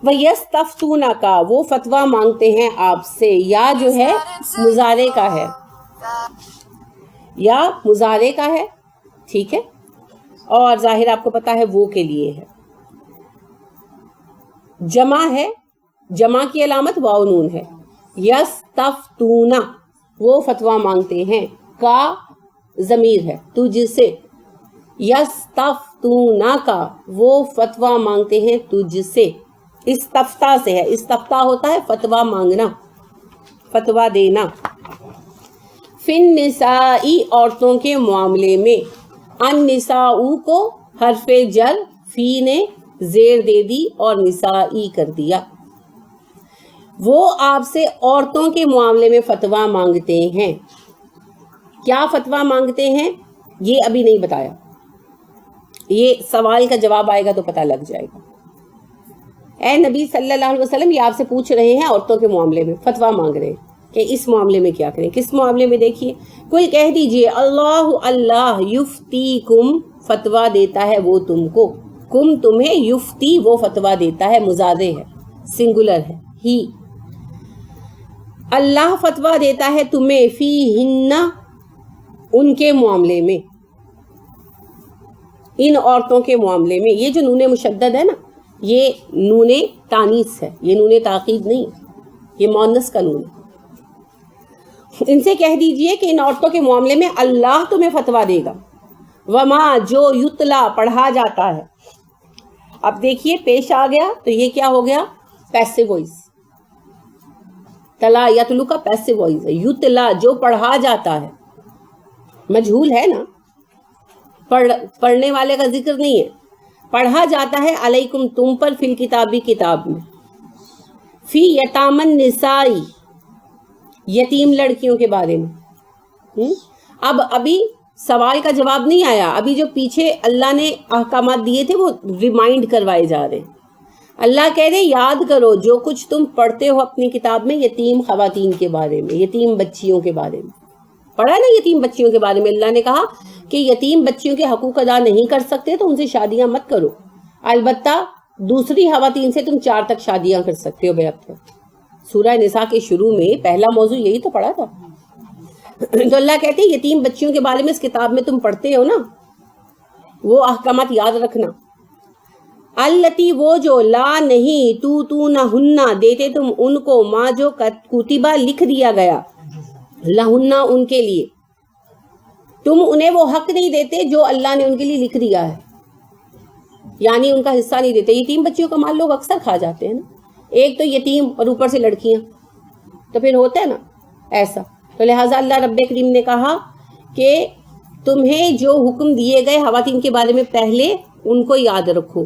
وَيَسْتَفْتُونَكَ وہ فتویٰ مانگتے ہیں آپ سے، یا جو ہے مضارع کا ہے، یا مضارع کا ہے، ٹھیک ہے، اور ظاہر آپ کو پتا ہے وہ کے لیے ہے، جمع ہے، جمع کی علامت واو نون ہے، یستفتون وہ فتویٰ مانگتے ہیں، کا ضمیر ہے تجھ سے، یستفتونا کا وہ فتویٰ مانگتے ہیں تجھ سے، استفتا سے ہے، استفتا ہوتا ہے فتویٰ مانگنا، فتویٰ دینا، فن نسائی عورتوں کے معاملے میں، ان نساؤ کو حرف جر فی نے زیر دے دی اور نسائی کر دیا، وہ آپ سے عورتوں کے معاملے میں فتویٰ مانگتے ہیں، کیا فتویٰ مانگتے ہیں یہ ابھی نہیں بتایا، یہ سوال کا جواب آئے گا تو پتہ لگ جائے گا۔ اے نبی صلی اللہ علیہ وسلم، یہ آپ سے پوچھ رہے ہیں عورتوں کے معاملے میں، فتویٰ مانگ رہے ہیں کہ اس معاملے میں کیا کریں، کس معاملے میں؟ دیکھیے، کوئی کہہ دیجئے اللہ یفتیکم فتویٰ دیتا ہے وہ تم کو، کم تمہیں، یفتی وہ فتویٰ دیتا ہے، مضارع ہے، سنگولر ہے، ہی، اللہ فتویٰ دیتا ہے تمہیں، فیہن ان کے معاملے میں، ان عورتوں کے معاملے میں، یہ جو نون مشدد ہے نا یہ نون تانیث ہے، یہ نون تاکید نہیں، یہ مؤنث کا نون ہے۔ ان سے کہہ دیجئے کہ ان عورتوں کے معاملے میں اللہ تمہیں فتویٰ دے گا، وما جو یتلا پڑھا جاتا ہے۔ اب دیکھیے پیش آ گیا تو یہ کیا ہو گیا؟ پیسو وائس، تلا یتلو کا پیسو وائس ہے، یتلا جو پڑھا جاتا ہے، مجہول ہے نا، پڑھنے والے کا ذکر نہیں ہے، پڑھا جاتا ہے، علیکم تم پر، فی الکتابی کتاب میں، فی یتامى النساء یتیم لڑکیوں کے بارے میں۔ اب ابھی سوال کا جواب نہیں آیا، ابھی جو پیچھے اللہ نے احکامات دیے تھے وہ ریمائنڈ کروائے جا رہے ہیں۔ اللہ کہہ رہے یاد کرو جو کچھ تم پڑھتے ہو اپنی کتاب میں یتیم خواتین کے بارے میں، یتیم بچیوں کے بارے میں، پڑھا نا یتیم بچیوں کے بارے میں، اللہ نے کہا کہ یتیم بچیوں کے حقوق ادا نہیں کر سکتے تو ان سے شادیاں مت کرو، البتہ دوسری خواتین سے تم 4 تک شادیاں کر سکتے ہو بیعت پر۔ سورہ نساء کے شروع میں پہلا موضوع یہی تو پڑھا تھا۔ تو اللہ کہتے ہیں یتیم بچیوں کے بارے میں اس کتاب میں تم پڑھتے ہو نا، وہ احکامات یاد رکھنا۔ التی وہ جو، لا نہیں، تو نہ ہننا دیتے تم ان کو، ماں جو کتبہ لکھ دیا گیا، لہنہ ان کے لیے، تم انہیں وہ حق نہیں دیتے جو اللہ نے ان کے لیے لکھ دیا ہے، یعنی ان کا حصہ نہیں دیتے۔ یتیم بچیوں کا مال لوگ اکثر کھا جاتے ہیں نا، ایک تو یتیم اور اوپر سے لڑکیاں، تو پھر ہوتا ہے نا ایسا۔ تو لہٰذا اللہ رب کریم نے کہا کہ تمہیں جو حکم دیے گئے خواتین کے بارے میں پہلے ان کو یاد رکھو،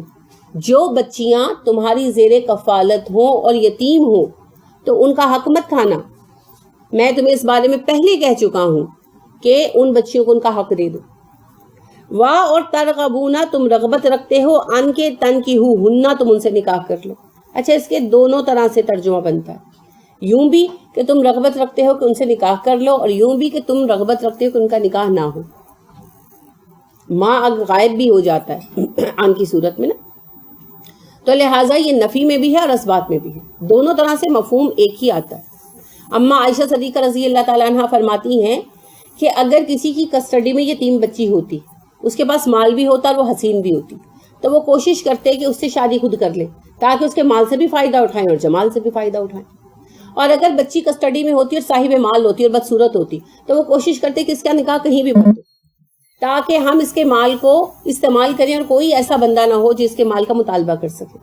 جو بچیاں تمہاری زیر کفالت ہوں اور یتیم ہوں تو ان کا حق مت کھانا، میں تمہیں اس بارے میں پہلے کہہ چکا ہوں کہ ان بچیوں کو ان کا حق دے دو۔ واہ اور ترغبونا تم رغبت رکھتے ہو، ان کے تن کی ہننا تم ان سے نکاح کر لو۔ اچھا اس کے دونوں طرح سے ترجمہ بنتا ہے، یوں بھی کہ تم رغبت رکھتے ہو کہ ان سے نکاح کر لو، اور یوں بھی کہ تم رغبت رکھتے ہو کہ ان کا نکاح نہ ہو، ماں غائب بھی ہو جاتا ہے ان کی صورت میں نا۔ تو لہٰذا یہ نفی میں بھی ہے اور اثبات میں بھی ہے، دونوں طرح سے مفہوم ایک ہی آتا ہے۔ اما عائشہ صدیقہ رضی اللہ تعالیٰ عنہ فرماتی ہیں کہ اگر کسی کی کسٹڈی میں یتیم بچی ہوتی، اس کے پاس مال بھی ہوتا اور وہ حسین بھی ہوتی، تو وہ کوشش کرتے کہ اس سے شادی خود کر لے تاکہ اس کے مال سے بھی فائدہ اٹھائیں اور جمال سے بھی فائدہ اٹھائیں۔ اور اگر بچی کسٹڈی میں ہوتی اور صاحب مال ہوتی اور بدصورت ہوتی تو وہ کوشش کرتے کہ اس کا نکاح کہیں بھی مت ہو تاکہ ہم اس کے مال کو استعمال کریں اور کوئی ایسا بندہ نہ ہو جس کے مال کا مطالبہ کر سکے۔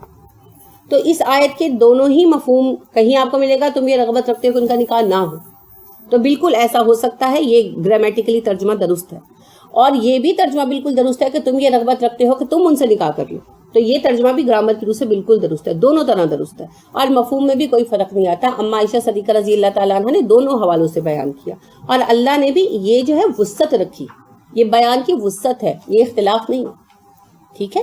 تو اس آیت کے دونوں ہی مفہوم کہیں آپ کو ملے گا، تم یہ رغبت رکھتے ہو کہ ان کا نکاح نہ ہو، تو بالکل ایسا ہو سکتا ہے، یہ گرامیٹیکلی ترجمہ درست ہے، اور یہ بھی ترجمہ بالکل درست ہے کہ تم یہ رغبت رکھتے ہو کہ تم ان سے نکاح کر لو، تو یہ ترجمہ بھی گرامر کی روح سے بالکل درست ہے، دونوں طرح درست ہے، اور مفہوم میں بھی کوئی فرق نہیں آتا۔ اما عائشہ صدیقہ رضی اللہ تعالیٰ عنہ نے دونوں حوالوں سے بیان کیا، اور اللہ نے بھی یہ جو ہے وسعت رکھی، یہ بیان کی وسعت ہے، یہ اختلاف نہیں، ٹھیک ہے۔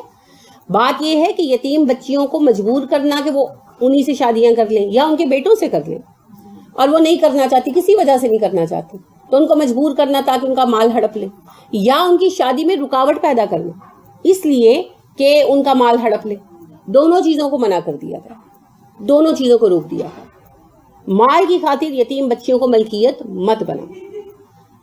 بات یہ ہے کہ یتیم بچیوں کو مجبور کرنا کہ وہ انہی سے شادیاں کر لیں یا ان کے بیٹوں سے کر لیں، اور وہ نہیں کرنا چاہتی، کسی وجہ سے نہیں کرنا چاہتی، تو ان کو مجبور کرنا تاکہ ان کا مال ہڑپ لیں، یا ان کی شادی میں رکاوٹ پیدا کرنا اس لیے کہ ان کا مال ہڑپ لے، دونوں چیزوں کو منع کر دیا گیا۔ دونوں چیزوں کو روک دیا ہے. مال کی خاطر یتیم بچیوں کو ملکیت مت بنا.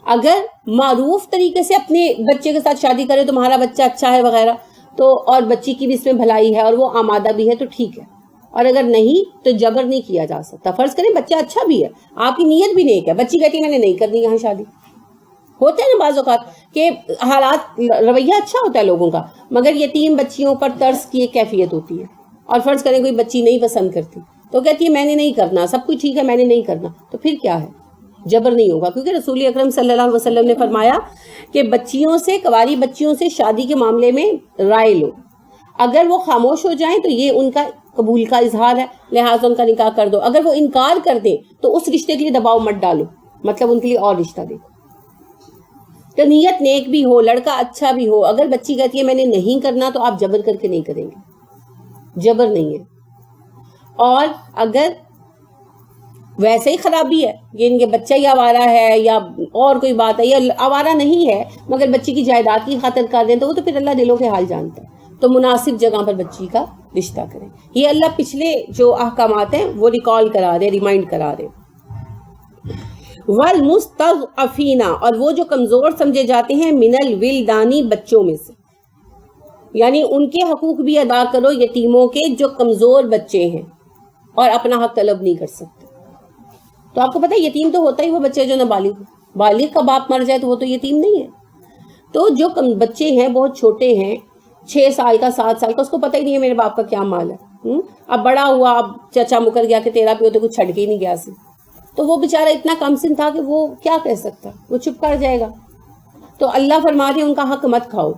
اگر معروف طریقے سے اپنے بچے کے ساتھ شادی کرے تمہارا بچہ اچھا ہے وغیرہ تو اور بچی کی بھی اس میں بھلائی ہے اور وہ آمادہ بھی ہے تو ٹھیک ہے, اور اگر نہیں تو جبر نہیں کیا جا سکتا. فرض کریں بچہ اچھا بھی ہے, آپ کی نیت بھی نیک ہے, بچی کہتی میں نے نہیں کرنی یہاں شادی. ہوتے ہیں نا بعض اوقات کہ حالات رویہ اچھا ہوتا ہے لوگوں کا, مگر یتیم بچیوں پر ترس کی ایک کیفیت ہوتی ہے. اور فرض کریں کوئی بچی نہیں پسند کرتی تو کہتی ہے میں نے نہیں کرنا, سب کچھ ٹھیک ہے میں نے نہیں کرنا, تو پھر کیا ہے, جبر نہیں ہوگا. کیونکہ رسول اکرم صلی اللہ علیہ وسلم نے فرمایا کہ بچیوں سے, کنواری بچیوں سے شادی کے معاملے میں رائے لو, اگر وہ خاموش ہو جائیں تو یہ ان کا قبول کا اظہار ہے, لہٰذا ان کا نکاح کر دو. اگر وہ انکار کر دیں تو اس رشتے کے لیے دباؤ مت ڈالو, مطلب ان کے لیے اور رشتہ دیکھو. تو نیت نیک بھی ہو, لڑکا اچھا بھی ہو, اگر بچی کہتی ہے میں نے نہیں کرنا تو آپ جبر کر کے نہیں کریں گے, جبر نہیں ہے. اور اگر ویسے ہی خرابی ہے, یہ ان کے بچہ ہی آوارہ ہے یا اور کوئی بات ہے, یا آوارہ نہیں ہے مگر بچی کی جائیداد کی خاطر کر دیں تو وہ تو پھر اللہ دلوں کے حال جانتا ہے. تو مناسب جگہ پر بچی کا رشتہ کریں. یہ اللہ پچھلے جو احکامات ہیں وہ ریکال کرا دے, ریمائنڈ کرا دے. والمستضعفین, اور وہ جو کمزور سمجھے جاتے ہیں, من الولدانی, بچوں میں سے, یعنی ان کے حقوق بھی ادا کرو, یتیموں کے جو کمزور بچے ہیں اور اپنا حق طلب نہیں کر سکتے. تو آپ کو پتہ ہے یتیم تو ہوتا ہی وہ بچے جو نابالغ ہو, بالغ کا باپ مر جائے تو وہ تو یتیم نہیں ہے. تو جو بچے ہیں بہت چھوٹے ہیں, 6 سال کا 7 سال کا, اس کو پتہ ہی نہیں ہے میرے باپ کا کیا مال ہے. اب بڑا ہوا, اب چچا مکر گیا کہ تیرا پیو تو کچھ چھڑ کے ہی نہیں گیا سی, تو وہ بیچارہ اتنا کم سن تھا کہ وہ کیا کہہ سکتا, وہ چپ کر جائے گا. تو اللہ فرماتے ہیں ان کا حق مت کھاؤ,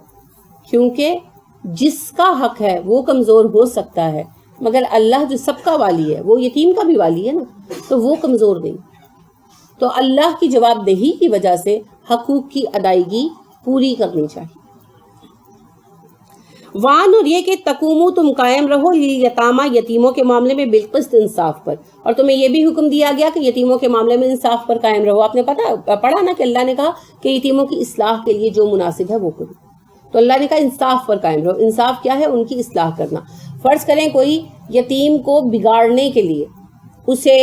کیونکہ جس کا حق ہے وہ کمزور ہو سکتا ہے, مگر اللہ جو سب کا والی ہے وہ یتیم کا بھی والی ہے نا, تو وہ کمزور نہیں. تو اللہ کی جواب دہی کی وجہ سے حقوق کی ادائیگی پوری کرنی چاہیے. وان, اور یہ کہ تقومو, تم قائم رہو, یتامہ, یتیموں کے معاملے میں بالقسط, انصاف پر. اور تمہیں یہ بھی حکم دیا گیا کہ یتیموں کے معاملے میں انصاف پر قائم رہو. آپ نے پڑھا نا کہ اللہ نے کہا کہ یتیموں کی اصلاح کے لیے جو مناسب ہے وہ کرو. تو اللہ نے کہا انصاف پر قائم رہو. انصاف کیا ہے, ان کی اصلاح کرنا. فرض کریں کوئی یتیم کو بگاڑنے کے لیے اسے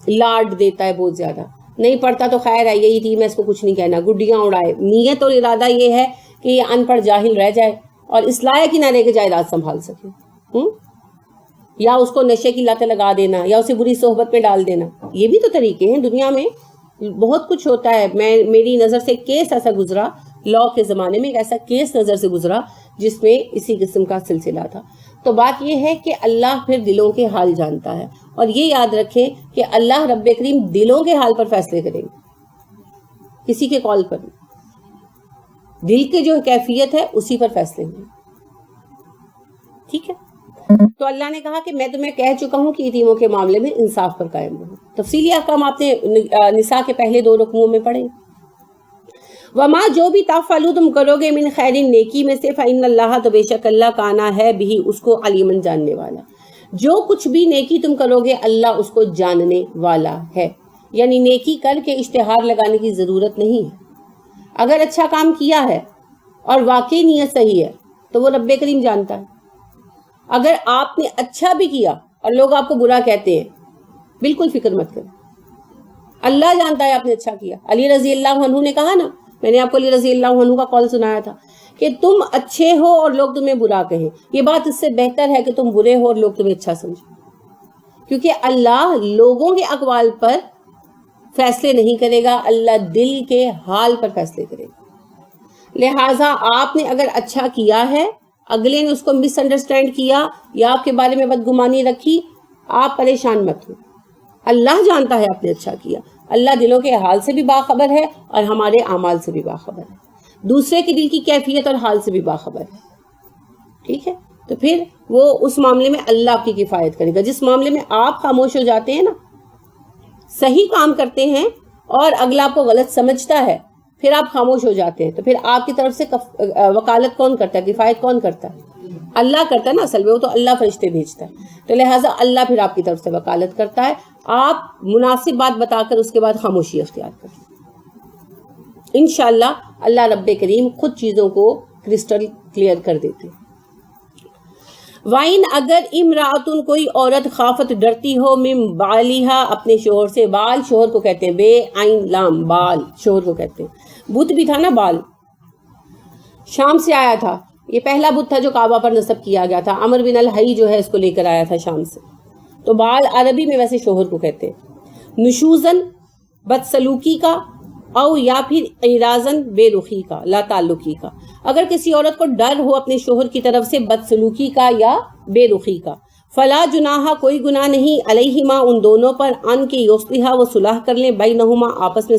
لاڈ دیتا ہے بہت زیادہ, نہیں پڑھتا تو خیر ہے, یہ یتیم ہے اس کو کچھ نہیں کہنا, گڈیاں اڑائے, نیت اور ارادہ یہ ہے کہ یہ ان پڑھ جاہل رہ جائے اور اصلاح کی نہ رہ کے جائیداد سنبھال سکے, یا اس کو نشے کی لت لگا دینا, یا اسے بری صحبت میں ڈال دینا. یہ بھی تو طریقے ہیں, دنیا میں بہت کچھ ہوتا ہے. میری نظر سے کیس ایسا گزرا, لا کے زمانے میں ایک ایسا کیس نظر سے گزرا جس میں اسی قسم کا سلسلہ تھا. تو بات یہ ہے کہ اللہ پھر دلوں کے حال جانتا ہے, اور یہ یاد رکھیں کہ اللہ رب کریم دلوں کے حال پر فیصلے کریں گے, کسی کے قول پر نہیں. دل کے جو کیفیت ہے اسی پر فیصلے ہوں. ٹھیک ہے, تو اللہ نے کہا کہ میں تمہیں کہہ چکا ہوں کہ یتیموں کے معاملے میں انصاف پر قائم رہو. تفصیلی احکام آپ نے نساء کے پہلے 2 رکوعوں میں پڑھے. وما, جو بھی تفعلوا تم کرو گے, من خیر, نیکی میں سے, فإن اللہ, تو بے شک اللہ, کانا ہے, بھی اس کو, علیمن, جاننے والا. جو کچھ بھی نیکی تم کرو گے اللہ اس کو جاننے والا ہے. یعنی نیکی کر کے اشتہار لگانے کی ضرورت نہیں ہے. اگر اچھا کام کیا ہے اور واقعی نیت صحیح ہے تو وہ رب کریم جانتا ہے. اگر آپ نے اچھا بھی کیا اور لوگ آپ کو برا کہتے ہیں, بالکل فکر مت کریں, اللہ جانتا ہے آپ نے اچھا کیا. علی رضی اللہ عنہ نے کہا نا, میں نے آپ کو علی رضی اللہ عنہ کا قول سنایا تھا کہ تم اچھے ہو اور لوگ تمہیں برا کہیں, یہ بات اس سے بہتر ہے کہ تم برے ہو اور لوگ تمہیں اچھا سمجھیں. کیونکہ اللہ لوگوں کے اقوال پر فیصلے نہیں کرے گا, اللہ دل کے حال پر فیصلے کرے گا. لہٰذا آپ نے اگر اچھا کیا ہے, اگلے نے اس کو مس انڈرسٹینڈ کیا یا آپ کے بارے میں بدگمانی رکھی, آپ پریشان مت ہو. اللہ جانتا ہے آپ نے اچھا کیا. اللہ دلوں کے حال سے بھی باخبر ہے اور ہمارے اعمال سے بھی باخبر ہے, دوسرے کے دل کی کیفیت اور حال سے بھی باخبر ہے. ٹھیک ہے, تو پھر وہ اس معاملے میں اللہ آپ کی کفایت کرے گا. جس معاملے میں آپ خاموش ہو جاتے ہیں نا, صحیح کام کرتے ہیں اور اگلا آپ کو غلط سمجھتا ہے, پھر آپ خاموش ہو جاتے ہیں, تو پھر آپ کی طرف سے وکالت کون کرتا ہے, کفایت کون کرتا ہے؟ اللہ کرتا ہے نا اصل میں, وہ تو اللہ فرشتے بھیجتا ہے. تو لہٰذا اللہ پھر آپ کی طرف سے وکالت کرتا ہے. آپ مناسب بات بتا کر اس کے بعد خاموشی اختیار کریں. انشاءاللہ اللہ رب کریم خود چیزوں کو کرسٹل کلیئر کر دیتے. وَإِنْ اگر امرأتن کوئی عورت خافت ڈرتی ہو من بالہا اپنے شوہر سے، بال شوہر کو کہتے ہیں، بے عین لام بال شوہر کو کہتے ہیں، بت بھی تھا نا بال، شام سے آیا تھا، یہ پہلا بت تھا جو کعبہ پر نصب کیا گیا تھا، عمر بن الحی جو ہے اس کو لے کر آیا تھا شام سے، تو بال عربی میں ویسے شوہر کو کہتے ہیں، نشوزن بدسلوکی کا، او یا پھر اعراضاً بے رخی کا، لا تعلقی کا، اگر کسی عورت کو ڈر ہو اپنے شوہر کی طرف سے بدسلوکی کا یا بے رخی کا، فلا جناح کوئی گناہ نہیں، علیہما ان دونوں پر، ان کے یصلحا وہ صلح کر لیں، بینہما آپس میں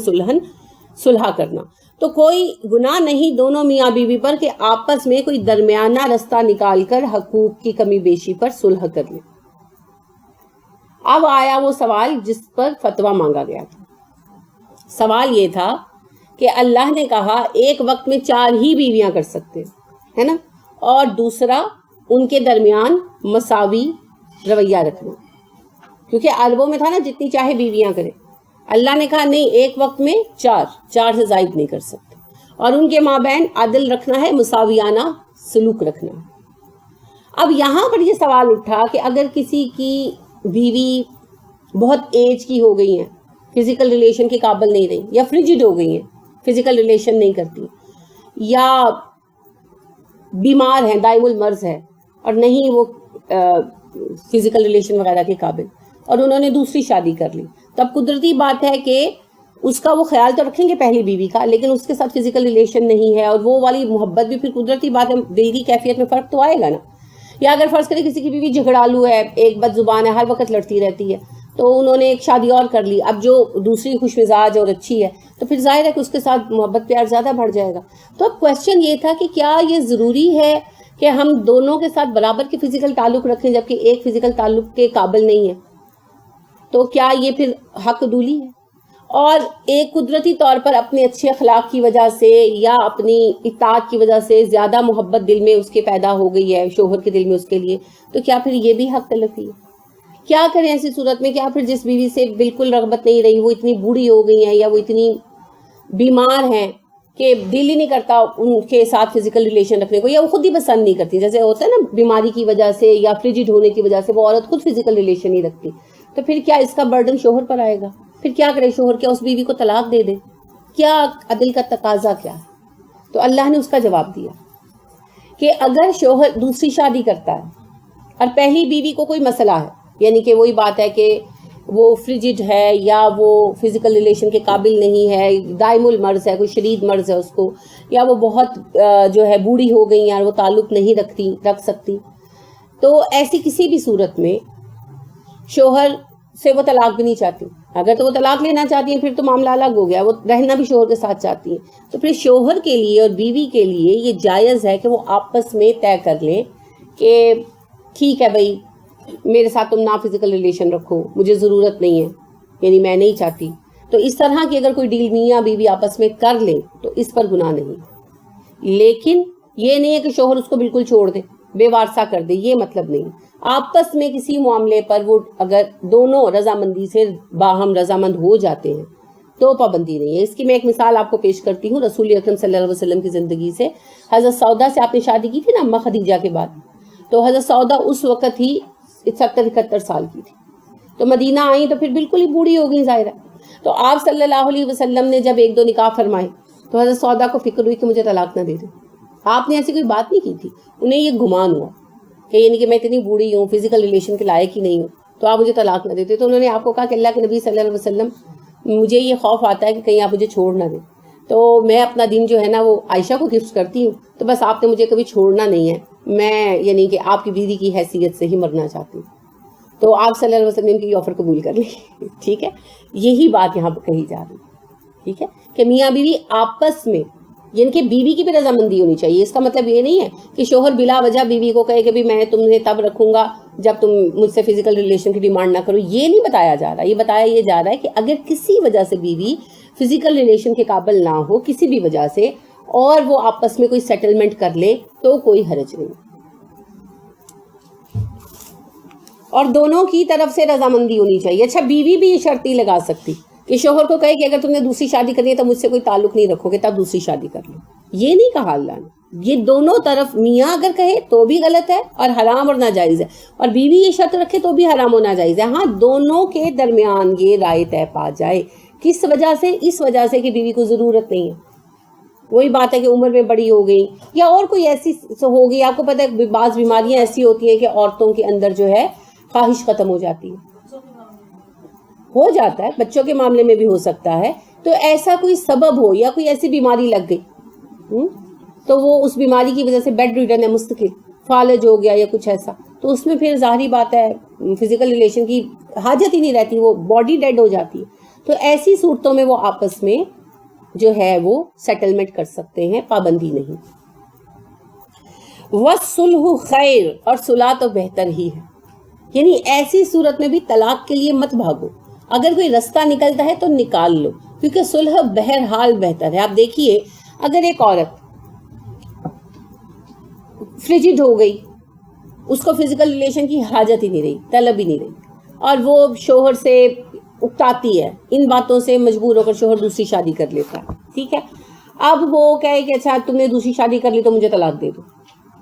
صلح کرنا، تو کوئی گناہ نہیں دونوں میاں بیوی پر کہ آپس میں کوئی درمیانہ رستہ نکال کر حقوق کی کمی بیشی پر صلح کر لیں۔ اب آیا وہ سوال جس پر فتویٰ مانگا گیا تھا۔ سوال یہ تھا کہ اللہ نے کہا ایک وقت میں 4 ہی بیویاں کر سکتے ہے نا، اور دوسرا ان کے درمیان مساوی رویہ رکھنا، کیونکہ عربوں میں تھا نا جتنی چاہے بیویاں کرے، اللہ نے کہا نہیں ایک وقت میں 4 سے زائد نہیں کر سکتے، اور ان کے مابین عدل رکھنا ہے، مساویانہ سلوک رکھنا ہے۔ اب یہاں پر یہ سوال اٹھا کہ اگر کسی کی بیوی بہت ایج کی ہو گئی ہیں، فزیکل ریلیشن کے قابل نہیں رہی، یا فریجڈ ہو گئی ہیں، فزیکل ریلیشن نہیں کرتی، یا بیمار ہیں، دائم المرض ہے اور نہیں وہ فزیکل ریلیشن وغیرہ کے قابل، اور انہوں نے دوسری شادی کر لی، تب قدرتی بات ہے کہ اس کا وہ خیال تو رکھیں گے پہلی بیوی کا، لیکن اس کے ساتھ فزیکل ریلیشن نہیں ہے، اور وہ والی محبت بھی پھر قدرتی بات ہے، دل کی کیفیت میں فرق تو آئے گا نا۔ یا اگر فرض کریں کسی کی بیوی جھگڑالو ہے، ایک بد زبان ہے، ہر وقت لڑتی رہتی ہے، تو انہوں نے ایک شادی اور کر لی، اب جو دوسری خوش مزاج اور اچھی ہے تو پھر ظاہر ہے کہ اس کے ساتھ محبت پیار زیادہ بڑھ جائے گا۔ تو اب کویسچن یہ تھا کہ کیا یہ ضروری ہے کہ ہم دونوں کے ساتھ برابر کے فزیکل تعلق رکھیں جبکہ ایک فزیکل تعلق کے قابل نہیں ہے؟ تو کیا یہ پھر حق عدولی ہے؟ اور ایک قدرتی طور پر اپنے اچھے اخلاق کی وجہ سے یا اپنی اطاعت کی وجہ سے زیادہ محبت دل میں اس کے پیدا ہو گئی ہے، شوہر کے دل میں اس کے لیے، تو کیا پھر یہ بھی حق تلفی ہے؟ کیا کریں ایسی صورت میں؟ کیا پھر جس بیوی سے بالکل رغبت نہیں رہی، وہ اتنی بوڑھی ہو گئی ہیں یا وہ اتنی بیمار ہیں کہ دل ہی نہیں کرتا ان کے ساتھ فزیکل ریلیشن رکھنے کو، یا وہ خود ہی پسند نہیں کرتی، جیسے ہوتا ہے نا بیماری کی وجہ سے یا فریجڈ ہونے کی وجہ سے وہ عورت خود فزیکل ریلیشن نہیں رکھتی، تو پھر کیا اس کا برڈن شوہر پر آئے گا؟ پھر کیا کرے شوہر؟ کیا اس بیوی کو طلاق دے دے؟ کیا عدل کا تقاضا کیا ہے؟ تو اللہ نے اس کا جواب دیا کہ اگر شوہر دوسری شادی کرتا ہے اور پہلی بیوی کو کوئی مسئلہ ہے، یعنی کہ وہی بات ہے کہ وہ فریجڈ ہے یا وہ فزیکل ریلیشن کے قابل نہیں ہے، دائم المرض ہے، کوئی شدید مرض ہے اس کو، یا وہ بہت جو ہے بوڑھی ہو گئی ہیں اور وہ تعلق نہیں رکھ سکتی، تو ایسی کسی بھی صورت میں شوہر سے وہ طلاق بھی نہیں چاہتی۔ اگر تو وہ طلاق لینا چاہتی ہیں پھر تو معاملہ الگ ہو گیا، وہ رہنا بھی شوہر کے ساتھ چاہتی ہیں، تو پھر شوہر کے لیے اور بیوی کے لیے یہ جائز ہے کہ وہ آپس میں طے کر لیں کہ ٹھیک ہے بھائی میرے ساتھ تم نہ فزیکل ریلیشن رکھو، مجھے ضرورت نہیں ہے، یعنی میں نہیں چاہتی، تو اس طرح کی اگر کوئی ڈیل میاں بیوی آپس میں کر لیں تو اس پر گناہ نہیں، لیکن یہ نہیں ہے کہ شوہر اس کو بالکل چھوڑ دے، بے وارثہ کر دے، یہ مطلب نہیں۔ آپس میں کسی معاملے پر وہ اگر دونوں رضامندی سے باہم رضامند ہو جاتے ہیں تو پابندی نہیں ہے۔ اس کی میں ایک مثال آپ کو پیش کرتی ہوں رسول اکرم صلی اللہ علیہ وسلم کی زندگی سے۔ حضرت سودا سے آپ نے شادی کی تھی نا اماں خدیجہ کے بعد، تو حضرت سودا اس وقت ہی 70-71 سال کی تھی، تو مدینہ آئیں تو پھر بالکل ہی بوڑھی ہو گئی ظاہرہ، تو آپ صلی اللہ علیہ وسلم نے جب 1-2 نکاح فرمائے تو حضرت سودا کو فکر ہوئی کہ مجھے طلاق نہ دے دیں۔ آپ نے ایسی کوئی بات نہیں کی تھی، انہیں یہ گمان ہوا کہ یعنی کہ میں اتنی بوڑھی ہوں، فزیکل ریلیشن کے لائق ہی نہیں ہوں، تو آپ مجھے طلاق نہ دیتے، تو انہوں نے آپ کو کہا کہ اللہ کے نبی صلی اللہ علیہ وسلم مجھے یہ خوف آتا ہے کہ کہیں آپ مجھے چھوڑ نہ دیں، تو میں اپنا دن جو ہے نا وہ عائشہ کو گفٹ کرتی ہوں، تو بس آپ نے مجھے کبھی چھوڑنا نہیں ہے، میں یعنی کہ آپ کی بیوی کی حیثیت سے ہی مرنا چاہتی ہوں۔ تو آپ صلی اللہ علیہ وسلم کی آفر قبول کر لی، ٹھیک ہے، یہی بات یہاں پہ کہی جا رہی ہے، ٹھیک ہے، کہ میاں بیوی آپس میں، یعنی کہ بیوی کی بھی رضامندی ہونی چاہیے۔ اس کا مطلب یہ نہیں ہے کہ شوہر بلا وجہ بیوی کو کہے کہ بھی میں تمہیں تب رکھوں گا جب تم مجھ سے فزیکل ریلیشن کی ڈیمانڈ نہ کرو، یہ نہیں بتایا جا رہا، یہ بتایا یہ جا رہا ہے کہ اگر کسی وجہ سے بیوی فزیکل ریلیشن کے قابل نہ ہو کسی بھی وجہ سے اور وہ آپس میں کوئی سیٹلمنٹ کر لے تو کوئی حرج نہیں، اور دونوں کی طرف سے رضامندی ہونی چاہیے۔ اچھا بیوی بھی یہ شرط نہیں لگا سکتی کہ شوہر کو کہے کہ اگر تم نے دوسری شادی کرنی ہے تو مجھ سے کوئی تعلق نہیں رکھو گے، تب دوسری شادی کر لو، یہ نہیں کہا اللہ نے۔ یہ دونوں طرف میاں اگر کہے تو بھی غلط ہے اور حرام اور ناجائز ہے، اور بیوی یہ شرط رکھے تو بھی حرام اور ناجائز ہے. ہاں دونوں کے درمیان یہ رائے طے پا جائے. کس وجہ سے؟ اس وجہ سے کہ بیوی کو ضرورت نہیں ہے. وہی بات ہے کہ عمر میں بڑی ہو گئی یا اور کوئی ایسی ہو گئی. آپ کو پتہ ہے بعض بیماریاں ایسی ہوتی ہیں کہ عورتوں کے اندر جو ہے خواہش ختم ہو جاتی ہے، ہو جاتا ہے، بچوں کے معاملے میں بھی ہو سکتا ہے. تو ایسا کوئی سبب ہو یا کوئی ایسی بیماری لگ گئی تو وہ اس بیماری کی وجہ سے بیڈ ریڈن ہے، مستقل فالج ہو گیا یا کچھ ایسا، تو اس میں پھر ظاہری بات ہے فزیکل ریلیشن کی حاجت ہی نہیں رہتی، وہ باڈی ڈیڈ ہو جاتی ہے. تو ایسی صورتوں میں وہ آپس میں جو ہے وہ سیٹلمنٹ کر سکتے ہیں، پابندی نہیں. وَالصُّلْحُ خیر، اور صلح تو بہتر ہی ہے. یعنی ایسی صورت میں بھی طلاق کے لیے مت بھاگو، اگر کوئی رستہ نکلتا ہے تو نکال لو، کیونکہ صلح بہرحال بہتر ہے. آپ دیکھیے اگر ایک عورت فریجڈ ہو گئی، اس کو فزیکل ریلیشن کی حاجت ہی نہیں رہی، طلب ہی نہیں رہی، اور وہ شوہر سے اکتاتی ہے، ان باتوں سے مجبور ہو کر شوہر دوسری شادی کر لیتا ہے، ٹھیک ہے. اب وہ کہے کہ اچھا تم نے دوسری شادی کر لی تو مجھے طلاق دے دو،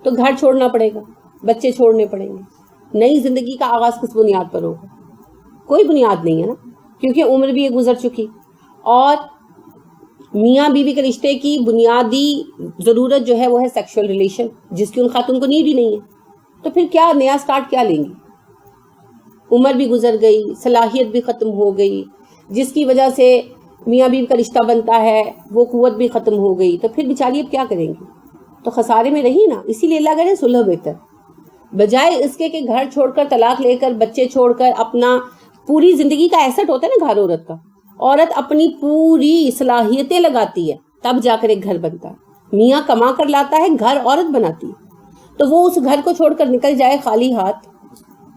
تو گھر چھوڑنا پڑے گا، بچے چھوڑنے پڑیں گے. نئی زندگی کا آغاز کس بنیاد پر ہوگا؟ کوئی بنیاد نہیں ہے نا، کیونکہ عمر بھی یہ گزر چکی، اور میاں بیوی کے رشتے کی بنیادی ضرورت جو ہے وہ ہے سیکشل ریلیشن، جس کی ان خاتون کو نیڈ ہی نہیں ہے. تو پھر کیا نیا سٹارٹ کیا لیں گی؟ عمر بھی گزر گئی، صلاحیت بھی ختم ہو گئی، جس کی وجہ سے میاں بیوی کا رشتہ بنتا ہے وہ قوت بھی ختم ہو گئی. تو پھر بیچاری اب کیا کریں گی؟ تو خسارے میں رہی نا. اسی لیے اللہ کہہ رہے صلح بہتر، بجائے اس کے کہ گھر چھوڑ کر طلاق لے کر بچے چھوڑ کر اپنا پوری زندگی کا ایسٹ ہوتا ہے نا گھر عورت کا، عورت اپنی پوری صلاحیتیں لگاتی ہے تب جا کر ایک گھر بنتا ہے. میاں کما کر لاتا ہے، گھر عورت بناتی ہے. تو وہ اس گھر کو چھوڑ کر نکل جائے خالی ہاتھ،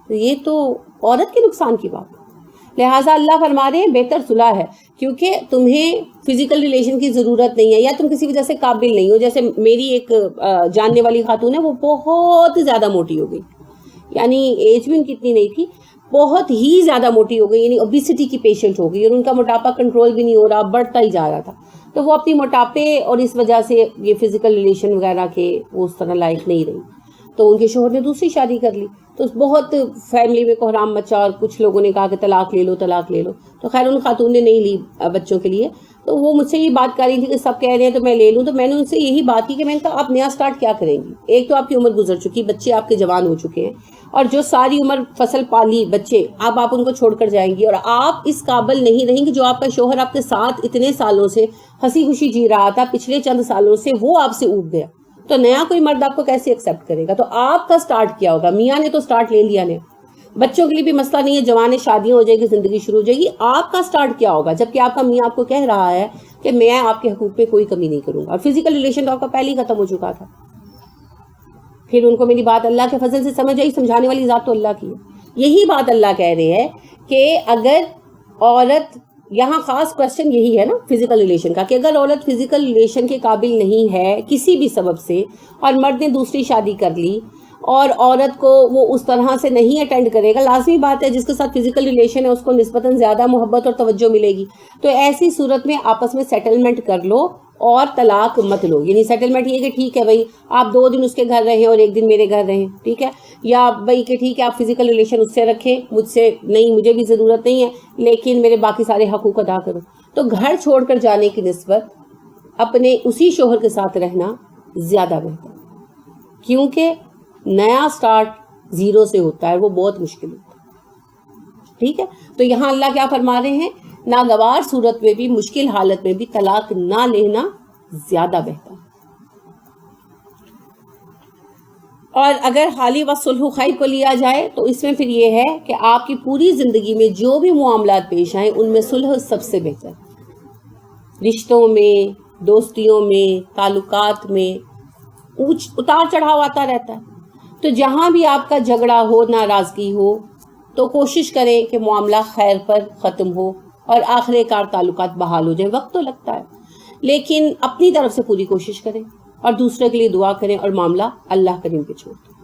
تو یہ تو عورت کے نقصان کی بات ہے. لہٰذا اللہ فرما رہے ہیں بہتر صلح ہے، کیونکہ تمہیں فزیکل ریلیشن کی ضرورت نہیں ہے، یا تم کسی وجہ سے قابل نہیں ہو. جیسے میری ایک جاننے والی خاتون ہے، وہ بہت زیادہ موٹی ہو گئی، یعنی ایج بھی ان کی اتنی نہیں تھی، بہت ہی زیادہ موٹی ہو گئی، یعنی اوبیسٹی کی پیشنٹ ہو گئی، اور ان کا موٹاپا کنٹرول بھی نہیں ہو رہا، بڑھتا ہی جا رہا تھا. تو وہ اپنی موٹاپے اور اس وجہ سے یہ فزیکل ریلیشن وغیرہ کے وہ اس طرح لائق نہیں رہی، تو ان کے شوہر نے دوسری شادی کر لی. تو بہت فیملی میں کوہرام مچا، اور کچھ لوگوں نے کہا کہ طلاق لے لو طلاق لے لو. تو خیر ان خاتون نے نہیں لی بچوں کے لیے. تو وہ مجھ سے یہ بات کر رہی تھی کہ سب کہہ رہے ہیں تو میں لے لوں. تو میں نے ان سے یہی بات کی کہ میں نے کہا آپ نیا سٹارٹ کیا کریں گی؟ ایک تو آپ کی عمر گزر چکی، بچے آپ کے جوان ہو چکے ہیں، اور جو ساری عمر فصل پالی بچے، اب آپ ان کو چھوڑ کر جائیں گی، اور آپ اس قابل نہیں رہیں گے. جو آپ کا شوہر آپ کے ساتھ اتنے سالوں سے ہنسی خوشی جی رہا تھا، پچھلے چند سالوں سے وہ آپ سے اوب گیا، تو نیا کوئی مرد آپ کو کیسے ایکسیپٹ کرے گا؟ تو آپ کا سٹارٹ کیا ہوگا؟ میاں نے تو سٹارٹ لے لیا نے، بچوں کے لیے بھی مسئلہ نہیں ہے، جوانے شادیاں ہو جائے گی، زندگی شروع ہو جائے گی. آپ کا سٹارٹ کیا ہوگا؟ جبکہ آپ کا میاں آپ کو کہہ رہا ہے کہ میں آپ کے حقوق پہ کوئی کمی نہیں کروں گا، اور فزیکل ریلیشن تو آپ کا پہلے ہی ختم ہو چکا تھا. پھر ان کو میری بات اللہ کے فضل سے سمجھ آئی، سمجھانے والی ذات تو اللہ کی ہے. یہی بات اللہ کہہ رہے ہیں کہ اگر عورت، یہاں خاص کوشچن یہی ہے نا فزیکل ریلیشن کا، کہ اگر عورت فزیکل ریلیشن کے قابل نہیں ہے کسی بھی سبب سے، اور مرد نے دوسری شادی کر لی، اور عورت کو وہ اس طرح سے نہیں اٹینڈ کرے گا، لازمی بات ہے جس کے ساتھ فزیکل ریلیشن ہے اس کو نسبتاً زیادہ محبت اور توجہ ملے گی. تو ایسی صورت میں آپس میں سیٹلمنٹ کر لو اور طلاق مت لو. یعنی سیٹلمنٹ یہ کہ ٹھیک ہے بھائی آپ 2 دن اس کے گھر رہیں اور 1 دن میرے گھر رہیں، ٹھیک ہے، یا بھائی کہ ٹھیک ہے آپ فزیکل ریلیشن اس سے رکھیں، مجھ سے نہیں، مجھے بھی ضرورت نہیں ہے، لیکن میرے باقی سارے حقوق ادا کرو. تو گھر چھوڑ کر جانے کی نسبت اپنے اسی شوہر کے ساتھ رہنا زیادہ بہتر، کیونکہ نیا سٹارٹ زیرو سے ہوتا ہے، وہ بہت مشکل ہوتا ہے. ٹھیک ہے، تو یہاں اللہ کیا فرما رہے ہیں؟ ناگوار صورت میں بھی، مشکل حالت میں بھی طلاق نہ لینا زیادہ بہتر. اور اگر حالی و صلح خیر کو لیا جائے تو اس میں پھر یہ ہے کہ آپ کی پوری زندگی میں جو بھی معاملات پیش آئیں ان میں صلح سب سے بہتر. رشتوں میں، دوستیوں میں، تعلقات میں اتار چڑھاؤ آتا رہتا ہے. تو جہاں بھی آپ کا جھگڑا ہو، ناراضگی ہو، تو کوشش کریں کہ معاملہ خیر پر ختم ہو اور آخر کار تعلقات بحال ہو جائیں. وقت تو لگتا ہے، لیکن اپنی طرف سے پوری کوشش کریں اور دوسرے کے لیے دعا کریں اور معاملہ اللہ کریم پہ چھوڑ دیں.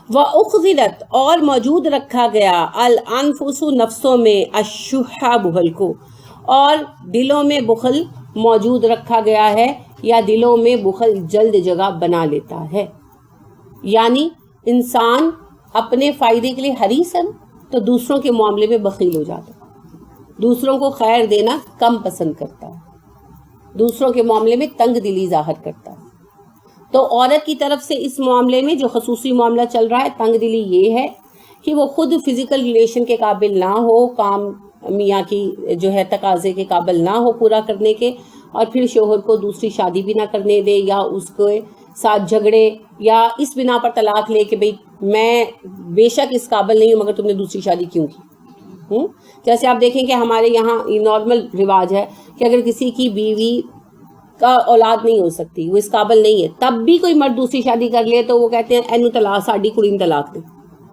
وَأُخْذِرَتْ، اور موجود رکھا گیا، الْأَنفُسُ، نفسوں میں، الشُّحَّ، بخل کو، اور دلوں میں بخل موجود رکھا گیا ہے. یا دلوں میں بخل جلد جگہ بنا لیتا ہے. یعنی انسان اپنے فائدے کے لیے حریص ہے تو دوسروں کے معاملے میں بخیل ہو جاتا ہے، دوسروں کو خیر دینا کم پسند کرتا ہے، دوسروں کے معاملے میں تنگ دلی ظاہر کرتا ہے. تو عورت کی طرف سے اس معاملے میں جو خصوصی معاملہ چل رہا ہے تنگ دلی یہ ہے کہ وہ خود فزیکل ریلیشن کے قابل نہ ہو، کام میاں کی جو ہے تقاضے کے قابل نہ ہو پورا کرنے کے، اور پھر شوہر کو دوسری شادی بھی نہ کرنے دے یا اس کے ساتھ جھگڑے یا اس بنا پر طلاق لے کہ بھئی میں بے شک اس قابل نہیں ہوں مگر تم نے دوسری شادی کیوں کی. جیسے آپ دیکھیں کہ ہمارے یہاں نارمل رواج ہے کہ اگر کسی کی بیوی کا اولاد نہیں ہو سکتی، وہ اس قابل نہیں ہے، تب بھی کوئی مرد دوسری شادی کر لے تو وہ کہتے ہیں اینو طلاق، ساڈی کڑی نوں طلاق دے.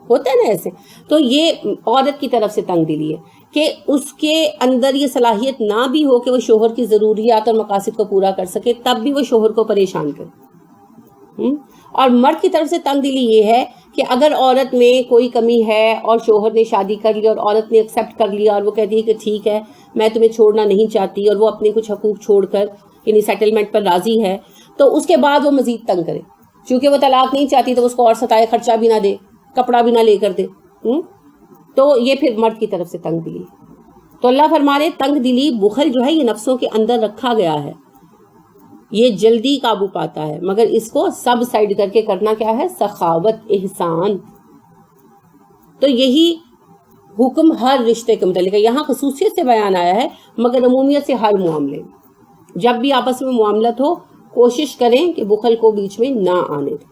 ہوتا ہے نا ایسے. تو یہ عورت کی طرف سے تنگ دلی ہے کہ اس کے اندر یہ صلاحیت نہ بھی ہو کہ وہ شوہر کی ضروریات اور مقاصد کو پورا کر سکے، تب بھی وہ شوہر کو پریشان کرے. اور مرد کی طرف سے تنگ دلی یہ ہے کہ اگر عورت میں کوئی کمی ہے اور شوہر نے شادی کر لی اور عورت نے ایکسیپٹ کر لیا اور وہ کہتی ہے کہ ٹھیک ہے میں تمہیں چھوڑنا نہیں چاہتی، اور وہ اپنے کچھ حقوق چھوڑ کر یعنی سیٹلمنٹ پر راضی ہے، تو اس کے بعد وہ مزید تنگ کرے. چونکہ وہ طلاق نہیں چاہتی تو اس کو اور ستائے، خرچہ بھی نہ دے، کپڑا بھی نہ لے کر دے. تو یہ پھر مرد کی طرف سے تنگ دلی. تو اللہ فرما رہے تنگ دلی بخل جو ہے یہ نفسوں کے اندر رکھا گیا ہے، یہ جلدی قابو پاتا ہے، مگر اس کو سب سائڈ کر کے کرنا کیا ہے؟ سخاوت، احسان. تو یہی حکم ہر رشتے کے متعلق ہے. یہاں خصوصیت سے بیان آیا ہے مگر عمومیت سے ہر معاملے میں. جب بھی آپس میں معاملت ہو کوشش کریں کہ بخل کو بیچ میں نہ آنے دیں.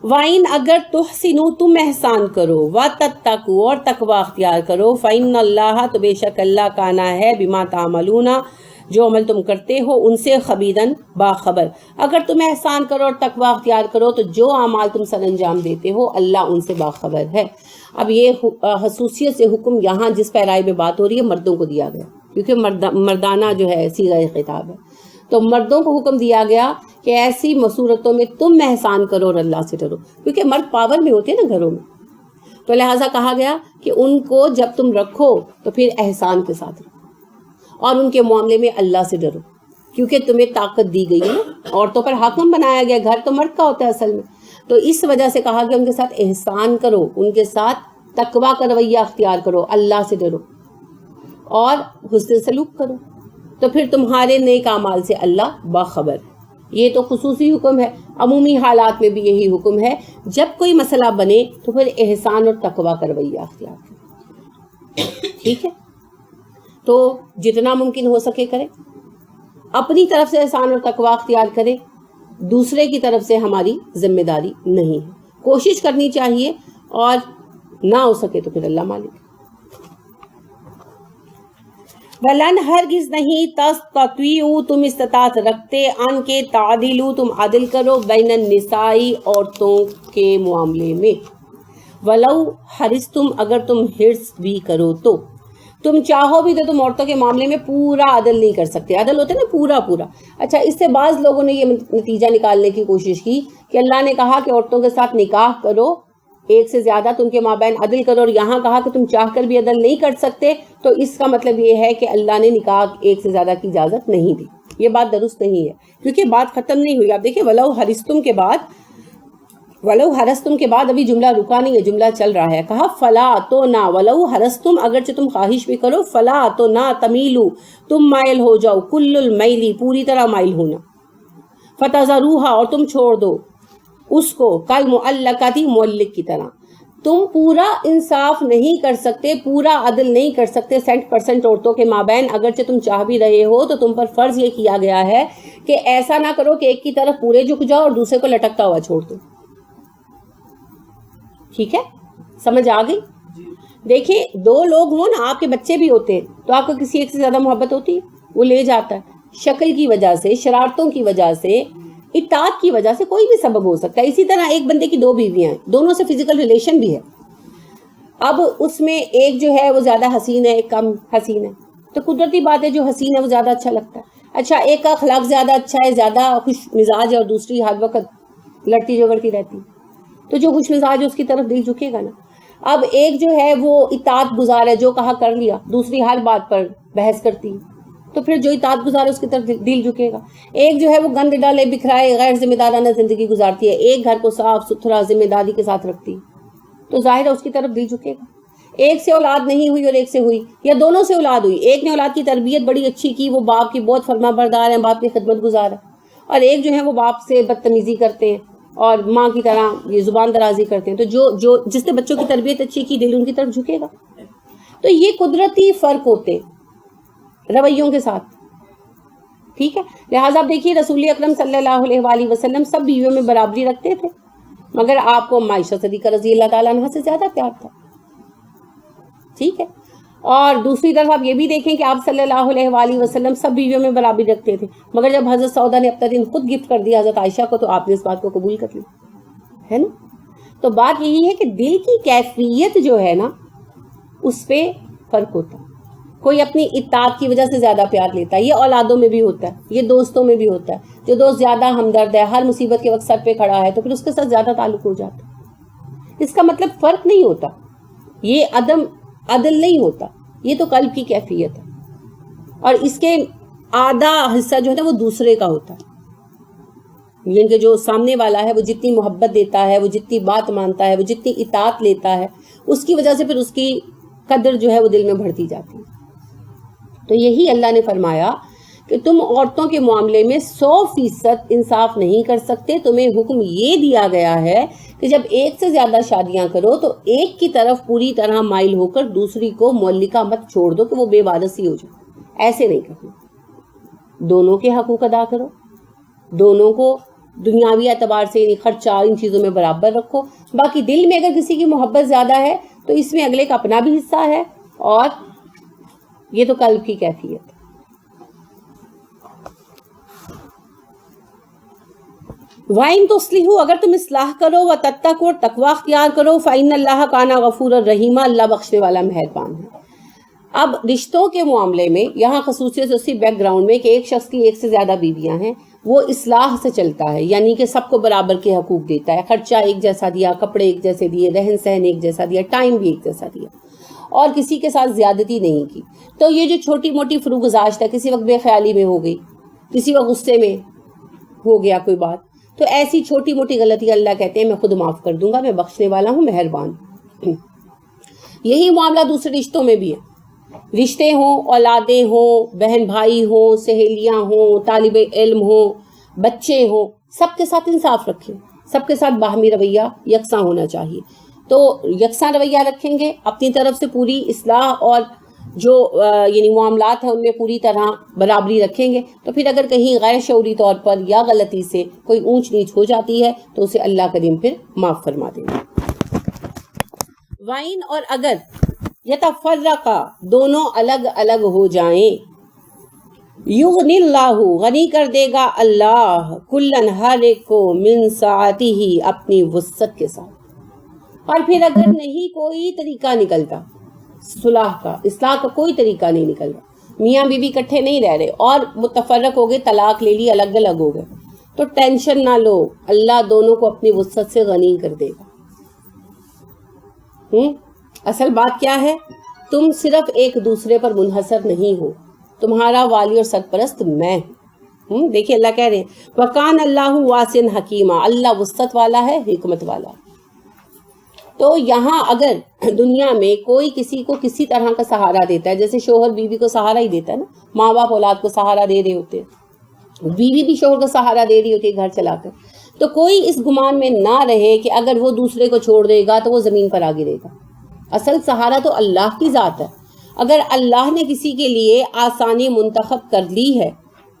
وَإِنْ اگر تحسنوا تم احسان کرو، وَتَتَّقُوا اور تقوی اختیار کرو، فَإِنَّ اللَّهَ تو بے شک اللہ کانا ہے بما تعملون جو عمل تم کرتے ہو ان سے خبیراً باخبر. اگر تم احسان کرو اور تقوی اختیار کرو تو جو اعمال تم سر انجام دیتے ہو اللہ ان سے باخبر ہے. اب یہ خصوصیت سے حکم یہاں جس پیرائے میں بات ہو رہی ہے مردوں کو دیا گیا کیونکہ مردانہ جو ہے صیغہ خطاب ہے. تو مردوں کو حکم دیا گیا کہ ایسی مصورتوں میں تم احسان کرو اور اللہ سے ڈرو، کیونکہ مرد پاور میں ہوتے ہیں نا گھروں میں، تو لہٰذا کہا گیا کہ ان کو جب تم رکھو تو پھر احسان کے ساتھ رکھو اور ان کے معاملے میں اللہ سے ڈرو، کیونکہ تمہیں طاقت دی گئی ہے نا، عورتوں پر حاکم بنایا گیا، گھر تو مرد کا ہوتا ہے اصل میں. تو اس وجہ سے کہا کہ ان کے ساتھ احسان کرو، ان کے ساتھ تقویٰ کا رویہ اختیار کرو، اللہ سے ڈرو اور حسن سلوک کرو، تو پھر تمہارے نیک اعمال سے اللہ باخبر. یہ تو خصوصی حکم ہے. عمومی حالات میں بھی یہی حکم ہے، جب کوئی مسئلہ بنے تو پھر احسان اور تقویٰ کا رویہ اختیار کرو. ٹھیک ہے، تو جتنا ممکن ہو سکے کریں، اپنی طرف سے احسان اور تقویٰ اختیار کریں، دوسرے کی طرف سے ہماری ذمہ داری نہیں ہے. کوشش کرنی چاہیے اور نہ ہو سکے تو پھر اللہ مالک. ولن ہرگز نہیں تستطیعوا تم استطاعت رکھتے ان کے تعدلوا تم عدل کرو بین النسائی عورتوں کے معاملے میں، ولو حرصتم اگر تم حرص بھی کرو تو تم چاہو بھی تو تم عورتوں کے معاملے میں پورا عدل نہیں کر سکتے. عدل ہوتا ہے نا پورا. اچھا، اس سے بعض لوگوں نے یہ نتیجہ نکالنے کی کوشش کی کہ اللہ نے کہا کہ عورتوں کے ساتھ نکاح کرو، ایک سے زیادہ تم کے مابین عدل کرو، اور یہاں کہا کہ تم چاہ کر بھی عدل نہیں کر سکتے، تو اس کا مطلب یہ ہے کہ اللہ نے نکاح ایک سے زیادہ کی اجازت نہیں دی. یہ بات درست نہیں ہے کیونکہ بات ختم نہیں ہوئی. آپ دیکھیں ولو حرستم کے بعد ابھی جملہ رکا نہیں ہے، جملہ چل رہا ہے. کہا فلا تو نہ، ولو حرستم اگرچہ تم خواہش بھی کرو، فلا تو نہ تمیلو تم مائل ہو جاؤ، کل المیلی پوری طرح مائل ہونا، فتذروہا اور تم چھوڑ دو اس کو، کل معلقاتی معلق کی طرح. تم پورا انصاف نہیں کر سکتے، پورا عدل نہیں کر سکتے 100% عورتوں کے مابین، اگرچہ تم چاہ بھی رہے ہو تو تم پر فرض یہ کیا گیا ہے کہ ایسا نہ کرو کہ ایک کی طرف پورے جھک جاؤ اور دوسرے کو لٹکتا ہوا چھوڑ دو. ٹھیک ہے، سمجھ آ گئی؟ دیکھیں، دو لوگ ہوں نا، آپ کے بچے بھی ہوتے ہیں تو آپ کو کسی ایک سے زیادہ محبت ہوتی ہے، وہ لے جاتا ہے. شکل کی وجہ سے، شرارتوں کی وجہ سے، اطاعت کی وجہ سے، کوئی بھی سبب ہو سکتا ہے. اسی طرح ایک بندے کی دو بیویاں ہیں، دونوں سے فزیکل ریلیشن بھی ہے. اب اس میں ایک جو ہے وہ زیادہ حسین ہے، ایک کم حسین ہے، تو قدرتی بات ہے جو حسین ہے وہ زیادہ اچھا لگتا ہے. اچھا، ایک کا اخلاق زیادہ اچھا ہے، زیادہ خوش مزاج ہے، اور دوسری ہر وقت لڑتی جھگڑتی رہتی ہے، تو جو خوش مزاج ہے اس کی طرف دل جھکے گا نا. اب ایک جو ہے وہ اطاعت گزار ہے، جو کہا کر لیا، دوسری ہر بات پر بحث کرتی ہے، تو پھر جو اطاعت گزار ہے اس کی طرف دل جھکے گا. ایک جو ہے وہ گند ڈالے بکھرائے غیر ذمہ دارانہ زندگی گزارتی ہے, ایک گھر کو صاف ستھرا ذمہ داری کے ساتھ رکھتی ہے, تو ظاہر ہے اس کی طرف دل جھکے گا. ایک سے اولاد نہیں ہوئی اور ایک سے ہوئی, یا دونوں سے اولاد ہوئی, ایک نے اولاد کی تربیت بڑی اچھی کی, وہ باپ کی بہت فرما بردار ہیں, باپ کی خدمت گزار ہے, اور ایک جو ہے وہ باپ سے بدتمیزی کرتے ہیں اور ماں کی طرح یہ زبان درازی کرتے ہیں, تو جو جس نے بچوں کی تربیت اچھی کی دل ان کی طرف جھکے گا. تو یہ قدرتی فرق ہوتے رویوں کے ساتھ, ٹھیک ہے. لہٰذا آپ دیکھیے رسول اکرم صلی اللہ علیہ وآلہ وسلم سب بیویوں میں برابری رکھتے تھے, مگر آپ کو عائشہ صدیقہ رضی اللہ تعالیٰ عنہ سے زیادہ پیار تھا, ٹھیک ہے. اور دوسری طرف آپ یہ بھی دیکھیں کہ آپ صلی اللہ علیہ وآلہ وسلم سب بیویوں میں برابری رکھتے تھے, مگر جب حضرت سودا نے اپنا دن خود گفٹ کر دیا حضرت عائشہ کو, تو آپ نے اس بات کو قبول کر لی, ہے نا. تو بات یہی ہے کہ دل کی کیفیت جو ہے نا اس پہ فرق ہوتا ہے. کوئی اپنی اطاعت کی وجہ سے زیادہ پیار لیتا ہے, یہ اولادوں میں بھی ہوتا ہے, یہ دوستوں میں بھی ہوتا ہے. جو دوست زیادہ ہمدرد ہے, ہر مصیبت کے وقت سر پہ کھڑا ہے, تو پھر اس کے ساتھ زیادہ تعلق ہو جاتا ہے. اس کا مطلب فرق نہیں ہوتا, یہ عدل نہیں ہوتا, یہ تو قلب کی کیفیت ہے, اور اس کے آدھا حصہ جو ہے نا وہ دوسرے کا ہوتا ہے. یعنی کہ جو سامنے والا ہے وہ جتنی محبت دیتا ہے, وہ جتنی بات مانتا ہے, وہ جتنی اطاعت لیتا ہے, اس کی وجہ سے پھر اس کی قدر جو ہے وہ دل میں بڑھتی جاتی ہے. تو یہی اللہ نے فرمایا کہ تم عورتوں کے معاملے میں 100% انصاف نہیں کر سکتے. تمہیں حکم یہ دیا گیا ہے کہ جب ایک سے زیادہ شادیاں کرو تو ایک کی طرف پوری طرح مائل ہو کر دوسری کو معلقہ مت چھوڑ دو کہ وہ بے وارث ہی ہو جائے. ایسے نہیں کرنا, دونوں کے حقوق ادا کرو, دونوں کو دنیاوی اعتبار سے یعنی خرچہ ان چیزوں میں برابر رکھو. باقی دل میں اگر کسی کی محبت زیادہ ہے تو اس میں اگلے کا اپنا بھی حصہ ہے, اور یہ تو قلب کی کیفیت ہے. وَإِن تُصْلِحُوا, اگر تم اصلاح کرو, وَتَتَّقُوا, اور تقوی اختیار کرو, فَإِنَّ اللَّهَ كَانَ غَفُورًا رَحِيمًا, اللہ بخشنے والا مہربان ہے. اب رشتوں کے معاملے میں یہاں خصوصیت اسی بیک گراؤنڈ میں کہ ایک شخص کی ایک سے زیادہ بیویاں ہیں, وہ اصلاح سے چلتا ہے, یعنی کہ سب کو برابر کے حقوق دیتا ہے. خرچہ ایک جیسا دیا, کپڑے ایک جیسے دیے, رہن سہن ایک جیسا دیا, ٹائم بھی ایک جیسا دیا, اور کسی کے ساتھ زیادتی نہیں کی. تو یہ جو چھوٹی موٹی فروگزاشت ہے, کسی وقت بے خیالی میں ہو گئی, کسی وقت غصے میں ہو گیا کوئی بات, تو ایسی چھوٹی موٹی غلطی اللہ کہتے ہیں میں خود معاف کر دوں گا, میں بخشنے والا ہوں, مہربان. یہی معاملہ دوسرے رشتوں میں بھی ہے. رشتے ہوں, اولادیں ہوں, بہن بھائی ہوں, سہیلیاں ہوں, طالب علم ہوں, بچے ہوں, سب کے ساتھ انصاف رکھیں, سب کے ساتھ باہمی رویہ یکساں ہونا چاہیے. تو یکساں رویہ رکھیں گے, اپنی طرف سے پوری اصلاح اور جو یعنی معاملات ہیں ان میں پوری طرح برابری رکھیں گے, تو پھر اگر کہیں غیر شعوری طور پر یا غلطی سے کوئی اونچ نیچ ہو جاتی ہے تو اسے اللہ کریم پھر معاف فرما دیں گے. وَإِن, اور اگر یتفرقا, دونوں الگ الگ ہو جائیں, یغنی اللہ, غنی کر دے گا اللہ, کلن, ہر ایک کو, من سعتہ, اپنی وسعت کے ساتھ. اور پھر اگر نہیں کوئی طریقہ نکلتا صلح کا, اصلاح کا کوئی طریقہ نہیں نکل رہا, میاں بیوی اکٹھے نہیں رہ رہے اور متفرق ہو گئے, طلاق لے لی, الگ الگ ہو گئے, تو ٹینشن نہ لو, اللہ دونوں کو اپنی وسعت سے غنی کر دے گا. اصل بات کیا ہے, تم صرف ایک دوسرے پر منحصر نہیں ہو, تمہارا والی اور سرپرست میں ہوں. دیکھیے اللہ کہہ رہے ہیں وَقَانَ اللَّهُ وَاسِعًا حَكِيمًا, اللہ وسعت والا ہے, حکمت والا. تو یہاں اگر دنیا میں کوئی کسی کو کسی طرح کا سہارا دیتا ہے, جیسے شوہر بیوی کو سہارا ہی دیتا ہے نا, ماں باپ اولاد کو سہارا دے رہے ہوتے ہیں, بیوی بھی شوہر کو سہارا دے رہی ہوتی ہے گھر چلا کر, تو کوئی اس گمان میں نہ رہے کہ اگر وہ دوسرے کو چھوڑ دے گا تو وہ زمین پر آ گرے گا. اصل سہارا تو اللہ کی ذات ہے. اگر اللہ نے کسی کے لیے آسانی منتخب کر لی ہے,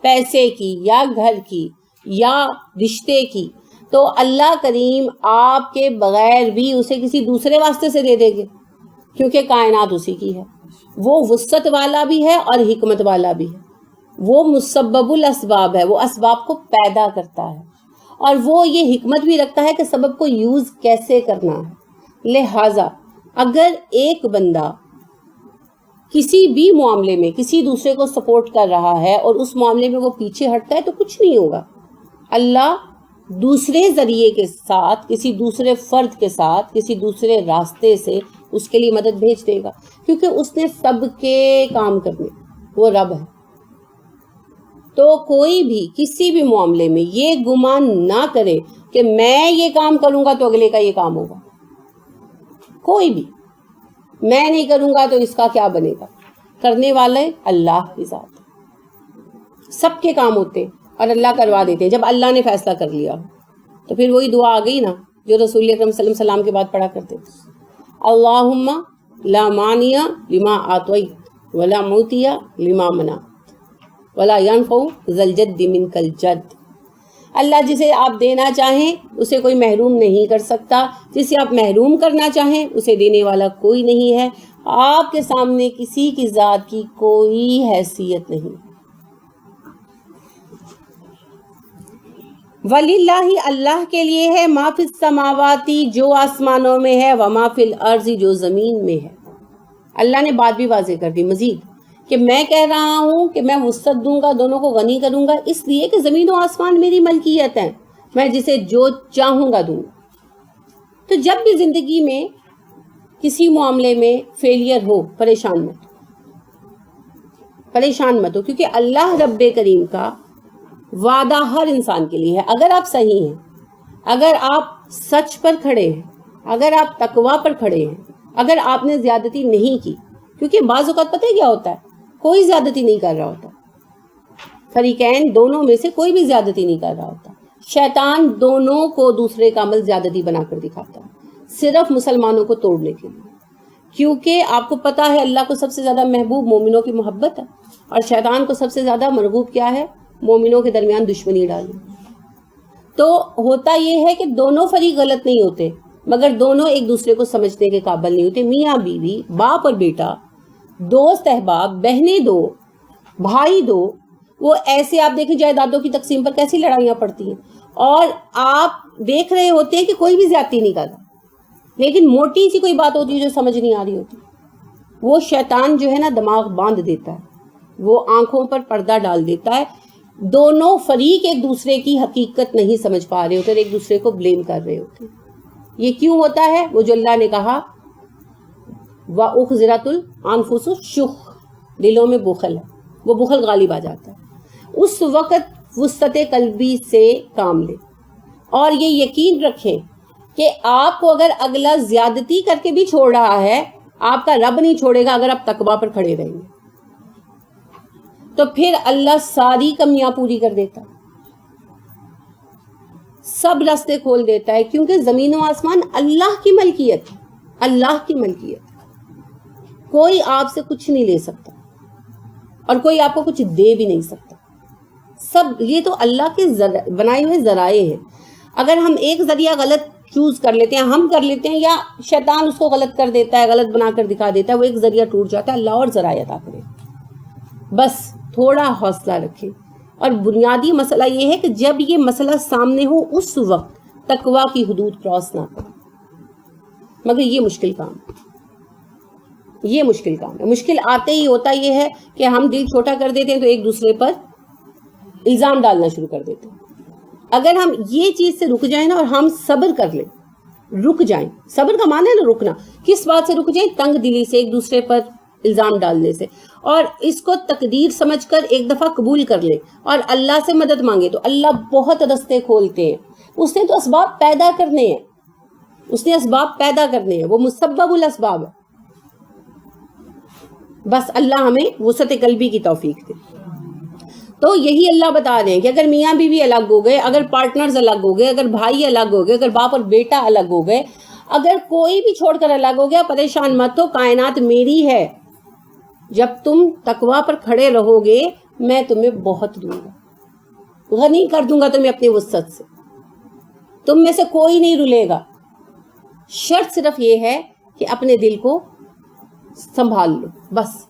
پیسے کی یا گھر کی یا رشتے کی, تو اللہ کریم آپ کے بغیر بھی اسے کسی دوسرے واسطے سے دے دیں گے, کیونکہ کائنات اسی کی ہے. وہ وسعت والا بھی ہے اور حکمت والا بھی ہے. وہ مسبب الاسباب ہے, وہ اسباب کو پیدا کرتا ہے, اور وہ یہ حکمت بھی رکھتا ہے کہ سبب کو یوز کیسے کرنا ہے. لہٰذا اگر ایک بندہ کسی بھی معاملے میں کسی دوسرے کو سپورٹ کر رہا ہے اور اس معاملے میں وہ پیچھے ہٹتا ہے تو کچھ نہیں ہوگا. اللہ دوسرے ذریعے کے ساتھ, کسی دوسرے فرد کے ساتھ, کسی دوسرے راستے سے اس کے لیے مدد بھیج دے گا, کیونکہ اس نے سب کے کام کرنے, وہ رب ہے. تو کوئی بھی کسی بھی معاملے میں یہ گمان نہ کرے کہ میں یہ کام کروں گا تو اگلے کا یہ کام ہوگا. کوئی بھی میں نہیں کروں گا تو اس کا کیا بنے گا. کرنے والے اللہ کی ذات. سب کے کام ہوتے اور اللہ کروا دیتے ہیں جب اللہ نے فیصلہ کر لیا. تو پھر وہی دعا آ گئی نا جو رسول اکرم صلی اللہ علیہ وسلم کے بعد پڑھا کرتے تھے. اللہم لا مانع لما اعطیت ولا معطی لما منعت ولا ينفع ذا الجد منک الجد. اللہ جسے آپ دینا چاہیں اسے کوئی محروم نہیں کر سکتا، جسے آپ محروم کرنا چاہیں اسے دینے والا کوئی نہیں ہے. آپ کے سامنے کسی کی ذات کی کوئی حیثیت نہیں. وَلِلَّهِ اللہ کے لیے ہے ما فی السماواتی جو آسمانوں میں ہے وما فی الارض جو زمین میں ہے. اللہ نے بات بھی واضح کر دی مزید کہ میں کہہ رہا ہوں کہ میں وسعت دوں گا، دونوں کو غنی کروں گا، اس لیے کہ زمین و آسمان میری ملکیت ہیں، میں جسے جو چاہوں گا دوں. تو جب بھی زندگی میں کسی معاملے میں فیلئر ہو پریشان مت ہو، کیونکہ اللہ رب کریم کا وعدہ ہر انسان کے لیے ہے. اگر آپ صحیح ہیں، اگر آپ سچ پر کھڑے ہیں، اگر آپ تقوی پر کھڑے ہیں، اگر آپ نے زیادتی نہیں کی، کیونکہ بعض اوقات پتہ ہے کیا ہوتا ہے، کوئی زیادتی نہیں کر رہا ہوتا، فریقین دونوں میں سے کوئی بھی زیادتی نہیں کر رہا ہوتا. شیطان دونوں کو دوسرے کا عمل زیادتی بنا کر دکھاتا ہے صرف مسلمانوں کو توڑنے کے لیے، کیونکہ آپ کو پتا ہے اللہ کو سب سے زیادہ محبوب مومنوں کی محبت ہے، اور شیطان کو سب سے زیادہ مرغوب کیا ہے؟ مومنوں کے درمیان دشمنی ڈالنا. تو ہوتا یہ ہے کہ دونوں فریق غلط نہیں ہوتے، مگر دونوں ایک دوسرے کو سمجھنے کے قابل نہیں ہوتے. میاں بیوی، باپ اور بیٹا، دوست احباب، بہنیں دو، بھائی دو، وہ ایسے آپ دیکھیں جائیدادوں کی تقسیم پر کیسی لڑائیاں پڑتی ہیں، اور آپ دیکھ رہے ہوتے ہیں کہ کوئی بھی زیادتی نہیں کر رہا، لیکن موٹی سی کوئی بات ہوتی ہے جو سمجھ نہیں آ رہی ہوتی. وہ شیطان جو ہے نا دماغ باندھ دیتا ہے، وہ آنکھوں پر پردہ ڈال دیتا ہے. دونوں فریق ایک دوسرے کی حقیقت نہیں سمجھ پا رہے ہوتے، ایک دوسرے کو بلیم کر رہے ہوتے. یہ کیوں ہوتا ہے؟ وہ جو اللہ نے کہا وَأُخْزِرَتُ الْأَنفُسُ الشُّحَّ، دلوں میں بخل ہے، وہ بخل غالب آ جاتا ہے. اس وقت وسعت قلبی سے کام لیں، اور یہ یقین رکھیں کہ آپ کو اگر اگلا زیادتی کر کے بھی چھوڑ رہا ہے، آپ کا رب نہیں چھوڑے گا اگر آپ تقوی پر کھڑے رہیں گے. تو پھر اللہ ساری کمیاں پوری کر دیتا، سب راستے کھول دیتا ہے، کیونکہ زمین و آسمان اللہ کی ملکیت ہے. اللہ کی ملکیت، کوئی آپ سے کچھ نہیں لے سکتا اور کوئی آپ کو کچھ دے بھی نہیں سکتا. سب یہ تو اللہ کے بنائے ہوئے ذرائع ہیں. اگر ہم ایک ذریعہ غلط چوز کر لیتے ہیں، ہم کر لیتے ہیں، یا شیطان اس کو غلط کر دیتا ہے، غلط بنا کر دکھا دیتا ہے، وہ ایک ذریعہ ٹوٹ جاتا ہے. اللہ اور ذرائع عطا کرے. بس تھوڑا حوصلہ رکھیں. اور بنیادی مسئلہ یہ ہے کہ جب یہ مسئلہ سامنے ہو اس وقت تقوی کی حدود کراس نہ کریں. مگر یہ مشکل کام ہے. مشکل آتے ہی ہوتا یہ ہے کہ ہم دل چھوٹا کر دیتے ہیں تو ایک دوسرے پر الزام ڈالنا شروع کر دیتے ہیں. اگر ہم یہ چیز سے رک جائیں نا، اور ہم صبر کر لیں، رک جائیں. صبر کا معنی ہے نا رکنا. کس بات سے رک جائیں؟ تنگ دلی سے، ایک دوسرے پر الزام ڈالنے سے. اور اس کو تقدیر سمجھ کر ایک دفعہ قبول کر لیں اور اللہ سے مدد مانگے تو اللہ بہت راستے کھولتے ہیں. اس نے تو اسباب پیدا کرنے ہیں، وہ مسبب الاسباب ہے. بس اللہ ہمیں وسعت قلبی کی توفیق دے. تو یہی اللہ بتا رہے ہیں کہ اگر میاں بیوی الگ ہو گئے، اگر پارٹنرز الگ ہو گئے، اگر بھائی الگ ہو گئے، اگر باپ اور بیٹا الگ ہو گئے، اگر کوئی بھی چھوڑ کر الگ ہو گیا، پریشان مت ہو، کائنات میری ہے. جب تم تقوی پر کھڑے رہو گے میں تمہیں بہت دوں گا، غنی کر دوں گا تمہیں اپنی وسعت سے. تم میں سے کوئی نہیں رلے گا. شرط صرف یہ ہے کہ اپنے دل کو سنبھال لو بس.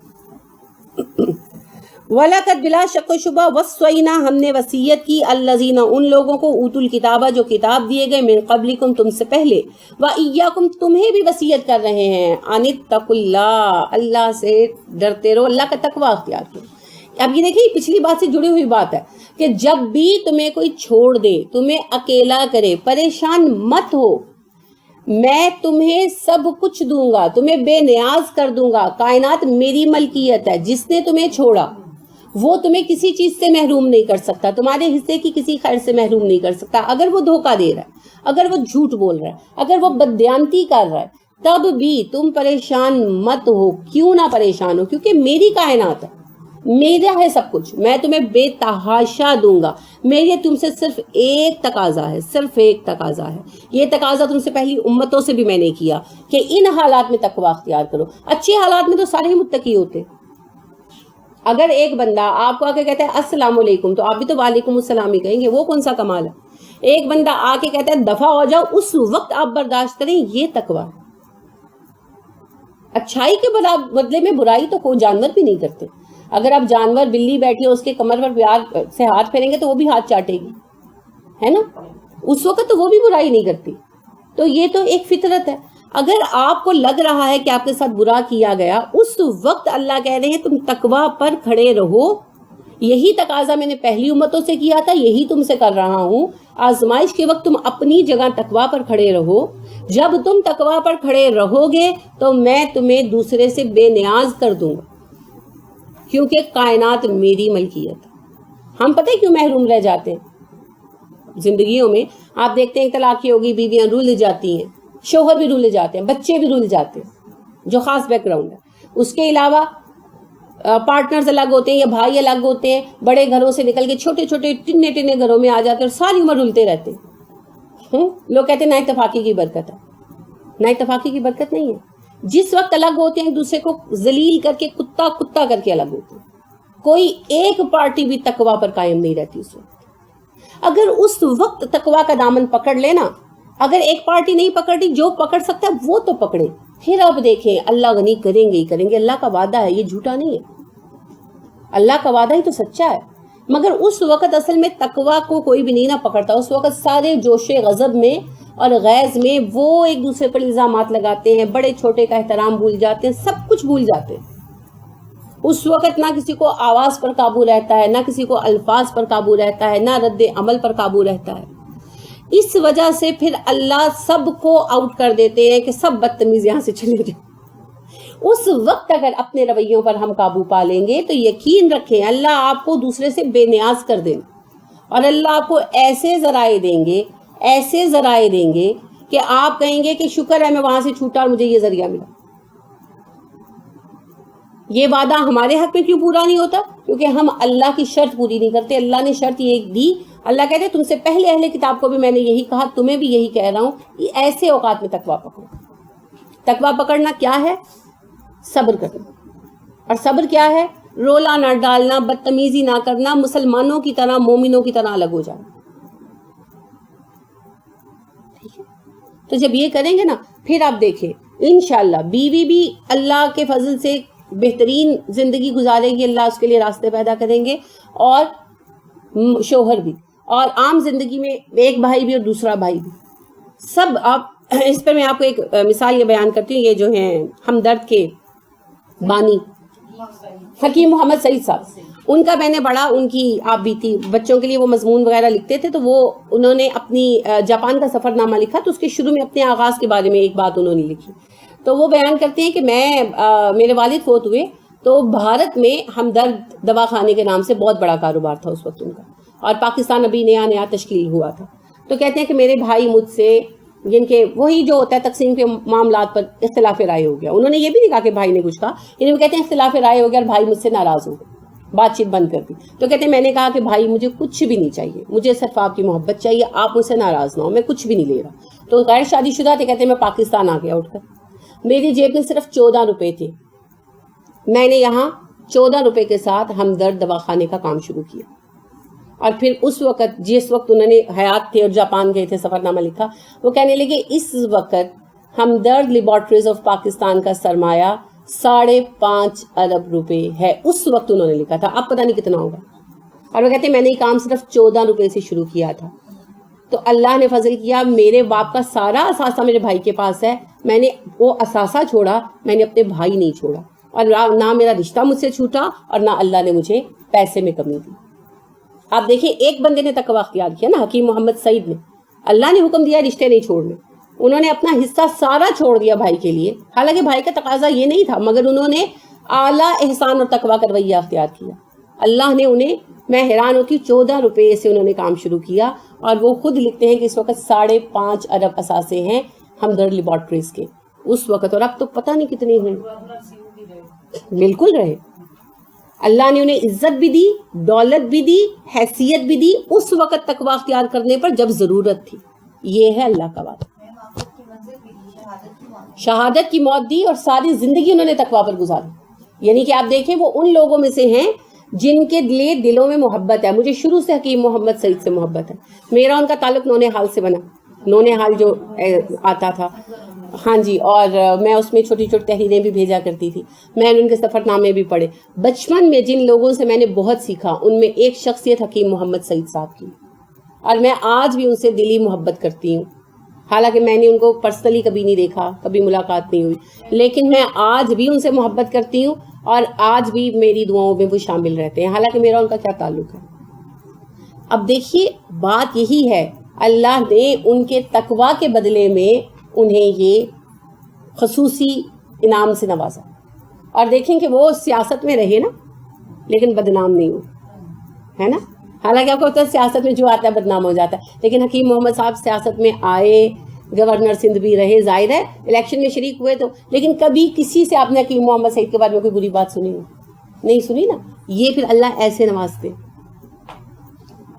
وَلَقَدْ بلا شک و شبہ وَصَّيْنَا ہم نے وصیت کی الذین ان لوگوں کو اوتوا الکتابہ جو کتاب دیے گئے من قبلکم تم سے پہلے وَإِيَّاكُمْ تمہیں بھی وصیت کر رہے ہیں ان اتقوا اللہ اللہ سے ڈرتے رہو، اللہ کا تقوی اختیار کرو. اب یہ دیکھیں پچھلی بات سے جڑی ہوئی بات ہے کہ جب بھی تمہیں کوئی چھوڑ دے، تمہیں اکیلا کرے، پریشان مت ہو. میں تمہیں سب کچھ دوں گا، تمہیں بے نیاز کر دوں گا. کائنات میری ملکیت ہے. جس نے تمہیں چھوڑا وہ تمہیں کسی چیز سے محروم نہیں کر سکتا، تمہارے حصے کی کسی خیر سے محروم نہیں کر سکتا. اگر وہ دھوکہ دے رہا ہے، اگر وہ جھوٹ بول رہا ہے، اگر وہ بددیانتی کر رہا ہے، تب بھی تم پریشان مت ہو. کیوں نہ پریشان ہو؟ کیونکہ میری کائنات ہے، میرا ہے سب کچھ، میں تمہیں بے تحاشا دوں گا. میرے تم سے صرف ایک تقاضا ہے، صرف ایک تقاضا ہے. یہ تقاضا تم سے پہلی امتوں سے بھی میں نے کیا کہ ان حالات میں تقوی اختیار کرو. اچھے حالات میں تو سارے ہی متقی ہوتے. اگر ایک بندہ آپ کو آ کے کہتا ہے السلام علیکم تو آپ بھی تو وعلیکم السلام ہی کہیں گے، وہ کون سا کمال ہے؟ ایک بندہ آ کے کہتا ہے دفع ہو جاؤ، اس وقت آپ برداشت کریں، یہ تقوی. اچھائی کے بدلے میں برائی تو کوئی جانور بھی نہیں کرتے. اگر آپ جانور، بلی بیٹھی ہو، اس کے کمر پر پیار سے ہاتھ پھیریں گے تو وہ بھی ہاتھ چاٹے گی، ہے نا؟ اس وقت تو وہ بھی برائی نہیں کرتی. تو یہ تو ایک فطرت ہے. اگر آپ کو لگ رہا ہے کہ آپ کے ساتھ برا کیا گیا، اس وقت اللہ کہہ رہے ہیں تم تقوی پر کھڑے رہو. یہی تقاضا میں نے پہلی امتوں سے کیا تھا، یہی تم سے کر رہا ہوں. آزمائش کے وقت تم اپنی جگہ تقوی پر کھڑے رہو. جب تم تقوی پر کھڑے رہو گے تو میں تمہیں دوسرے سے بے نیاز کر دوں گا، کیونکہ کائنات میری ملکیت ہے. ہم پتہ ہے کیوں محروم رہ جاتے ہیں زندگیوں میں؟ آپ دیکھتے ہیں طلاقیں ہوگی، بیویاں رول جاتی ہیں، شوہر بھی رول جاتے ہیں، بچے بھی رول جاتے ہیں، جو خاص بیک گراؤنڈ ہے. اس کے علاوہ پارٹنرز الگ ہوتے ہیں یا بھائی الگ ہوتے ہیں، بڑے گھروں سے نکل کے چھوٹے چھوٹے ٹنے ٹنے گھروں میں آ جاتے ہیں اور ساری عمر رلتے رہتے ہیں. لوگ کہتے ہیں نا اتفاقی کی برکت ہے. نا اتفاقی کی برکت نہیں ہے. جس وقت الگ ہوتے ہیں ایک دوسرے کو ذلیل کر کے، کتا کتا کر کے الگ ہوتے ہیں. کوئی ایک پارٹی بھی تقوی پر قائم نہیں رہتی اس وقت. اگر اس وقت تقوی کا دامن پکڑ لینا، اگر ایک پارٹی نہیں پکڑی، جو پکڑ سکتا ہے وہ تو پکڑے. پھر اب دیکھیں اللہ غنی کریں گے ہی کریں گے. اللہ کا وعدہ ہے، یہ جھوٹا نہیں ہے. اللہ کا وعدہ ہی تو سچا ہے. مگر اس وقت اصل میں تقوی کو کوئی بھی نہیں نہ پکڑتا. اس وقت سارے جوش غضب میں اور غیظ میں وہ ایک دوسرے پر الزامات لگاتے ہیں، بڑے چھوٹے کا احترام بھول جاتے ہیں، سب کچھ بھول جاتے ہیں. اس وقت نہ کسی کو آواز پر قابو رہتا ہے، نہ کسی کو الفاظ پر قابو رہتا ہے، نہ رد عمل پر قابو رہتا ہے. اس وجہ سے پھر اللہ سب کو آؤٹ کر دیتے ہیں کہ سب بدتمیز یہاں سے چلے جائیں. اس وقت اگر اپنے رویوں پر ہم قابو پا لیں گے تو یقین رکھیں اللہ آپ کو دوسرے سے بے نیاز کر دیں گے، اور اللہ آپ کو ایسے ذرائع دیں گے، ایسے ذرائع دیں گے کہ آپ کہیں گے کہ شکر ہے میں وہاں سے چھوٹا اور مجھے یہ ذریعہ ملا. یہ وعدہ ہمارے حق میں کیوں پورا نہیں ہوتا؟ کیونکہ ہم اللہ کی شرط پوری نہیں کرتے. اللہ نے شرط یہ دی، اللہ کہتے تم سے پہلے اہل کتاب کو بھی میں نے یہی کہا، تمہیں بھی یہی کہہ رہا ہوں، یہ ایسے اوقات میں تقویٰ پکڑو. تقویٰ پکڑنا کیا ہے؟ صبر کرنا. اور صبر کیا ہے؟ رولا نہ ڈالنا، بدتمیزی نہ کرنا، مسلمانوں کی طرح، مومنوں کی طرح الگ ہو جانا. ٹھیک ہے؟ تو جب یہ کریں گے نا، پھر آپ دیکھیں انشاءاللہ بیوی بھی اللہ کے فضل سے بہترین زندگی گزارے گی، اللہ اس کے لیے راستے پیدا کریں گے، اور شوہر بھی، اور عام زندگی میں ایک بھائی بھی اور دوسرا بھائی بھی، سب. آپ اس پر میں آپ کو ایک مثال یہ بیان کرتی ہوں. یہ جو ہیں ہمدرد کے بانی حکیم محمد سعید صاحب، ان کا میں نے پڑھا، ان کی آپ بیتی بچوں کے لیے وہ مضمون وغیرہ لکھتے تھے، تو وہ انہوں نے اپنی جاپان کا سفر نامہ لکھا، تو اس کے شروع میں اپنے آغاز کے بارے میں ایک بات انہوں نے لکھی. تو وہ بیان کرتے ہیں کہ میرے والد فوت ہوئے تو بھارت میں ہمدرد دوا خانے کے نام سے بہت بڑا کاروبار تھا اس وقت ان کا، اور پاکستان ابھی نیا نیا تشکیل ہوا تھا. تو کہتے ہیں کہ میرے بھائی مجھ سے، جن کے وہی جو ہوتا ہے تقسیم کے معاملات پر اختلاف رائے ہو گیا. انہوں نے یہ بھی نہیں کہا کہ بھائی نے کچھ کہا، انہیں کہتے ہیں اختلاف رائے ہو گیا اور بھائی مجھ سے ناراض ہو گئے، بات چیت بند کر دی. تو کہتے ہیں میں نے کہا کہ بھائی مجھے کچھ بھی نہیں چاہیے، مجھے صرف آپ کی محبت چاہیے، آپ مجھ سے ناراض نہ ہو، میں کچھ بھی نہیں لے رہا. تو غیر شادی شدہ تھے، کہتے ہیں میں پاکستان آ گیا اٹھ کر، میری جیب میں صرف 14 روپے تھے، میں نے یہاں 14 روپے کے ساتھ ہمدرد دواخانے کا کام شروع کیا. اور پھر اس وقت جس وقت انہوں نے حیات تھے اور جاپان گئے تھے، سفر نامہ لکھا، وہ کہنے لگے اس وقت ہمدرد لیبارٹریز آف پاکستان کا سرمایہ 5.5 ارب روپے ہے. اس وقت انہوں نے لکھا تھا، اب پتہ نہیں کتنا ہوگا. اور وہ کہتے ہیں میں نے یہ کام صرف 14 روپے سے شروع کیا تھا. تو اللہ نے فضل کیا، میرے باپ کا سارا اثاثہ میرے بھائی کے پاس ہے، میں نے وہ اثاثہ چھوڑا، میں نے اپنے بھائی نہیں چھوڑا، اور نہ میرا رشتہ مجھ سے چھوٹا، اور نہ اللہ نے مجھے پیسے میں کمی دی. آپ دیکھیں ایک بندے نے تقویٰ اختیار کیا نا، حکیم محمد سعید نے. اللہ نے حکم دیا رشتے نہیں چھوڑنے، انہوں نے اپنا حصہ سارا چھوڑ دیا بھائی کے لیے. حالانکہ بھائی کا تقاضا یہ نہیں تھا، مگر انہوں نے اعلیٰ احسان اور تقویٰ کا رویہ اختیار کیا. اللہ نے انہیں، میں حیران ہوتی ہوں، 14 روپے سے انہوں نے کام شروع کیا، اور وہ خود لکھتے ہیں کہ اس وقت 5.5 ارب اثاثے ہیں ہمدرد لیبارٹریز کے اس وقت، اور اب تو پتہ نہیں کتنے ہیں. بالکل رہے. اللہ نے انہیں عزت بھی دی، دولت بھی دی، حیثیت بھی دی اس وقت تقویٰ اختیار کرنے پر جب ضرورت تھی. یہ ہے اللہ کا وعدہ. شہادت کی موت دی اور ساری زندگی انہوں نے تقویٰ پر گزاری. یعنی کہ آپ دیکھیں وہ ان لوگوں میں سے ہیں جن کے لیے دلوں میں محبت ہے. مجھے شروع سے حکیم محمد سعید سے محبت ہے. میرا ان کا تعلق نونہال سے بنا، نونہال جو آتا تھا، ہاں جی، اور میں اس میں چھوٹی چھوٹی تحریریں بھی بھیجا کرتی تھی. میں نے ان کے سفر نامے بھی پڑھے. بچپن میں جن لوگوں سے میں نے بہت سیکھا ان میں ایک شخصیت حکیم محمد سعید صاحب کی، اور میں آج بھی ان سے دلی محبت کرتی ہوں. حالانکہ میں نے ان کو پرسنلی کبھی نہیں دیکھا، کبھی ملاقات نہیں ہوئی، لیکن میں آج بھی ان سے محبت کرتی ہوں اور آج بھی میری دعاؤں میں وہ شامل رہتے ہیں. حالانکہ میرا ان کا کیا تعلق ہے. اب دیکھیے بات یہی ہے، اللہ نے ان کے تقویٰ کے بدلے میں انہیں یہ خصوصی انعام سے نوازا. اور دیکھیں کہ وہ سیاست میں رہے نا، لیکن بدنام نہیں ہوئے، ہے نا. حالانکہ آپ کو پتہ ہے سیاست میں جو آتا ہے بدنام ہو جاتا ہے، لیکن حکیم محمد صاحب سیاست میں آئے، گورنر سندھ بھی رہے، ظاہر ہے الیکشن میں شریک ہوئے تو، لیکن کبھی کسی سے آپ نے حکیم محمد سعید کے بارے میں کوئی بری بات سنی نہیں سنی نا. یہ پھر اللہ ایسے نوازتے.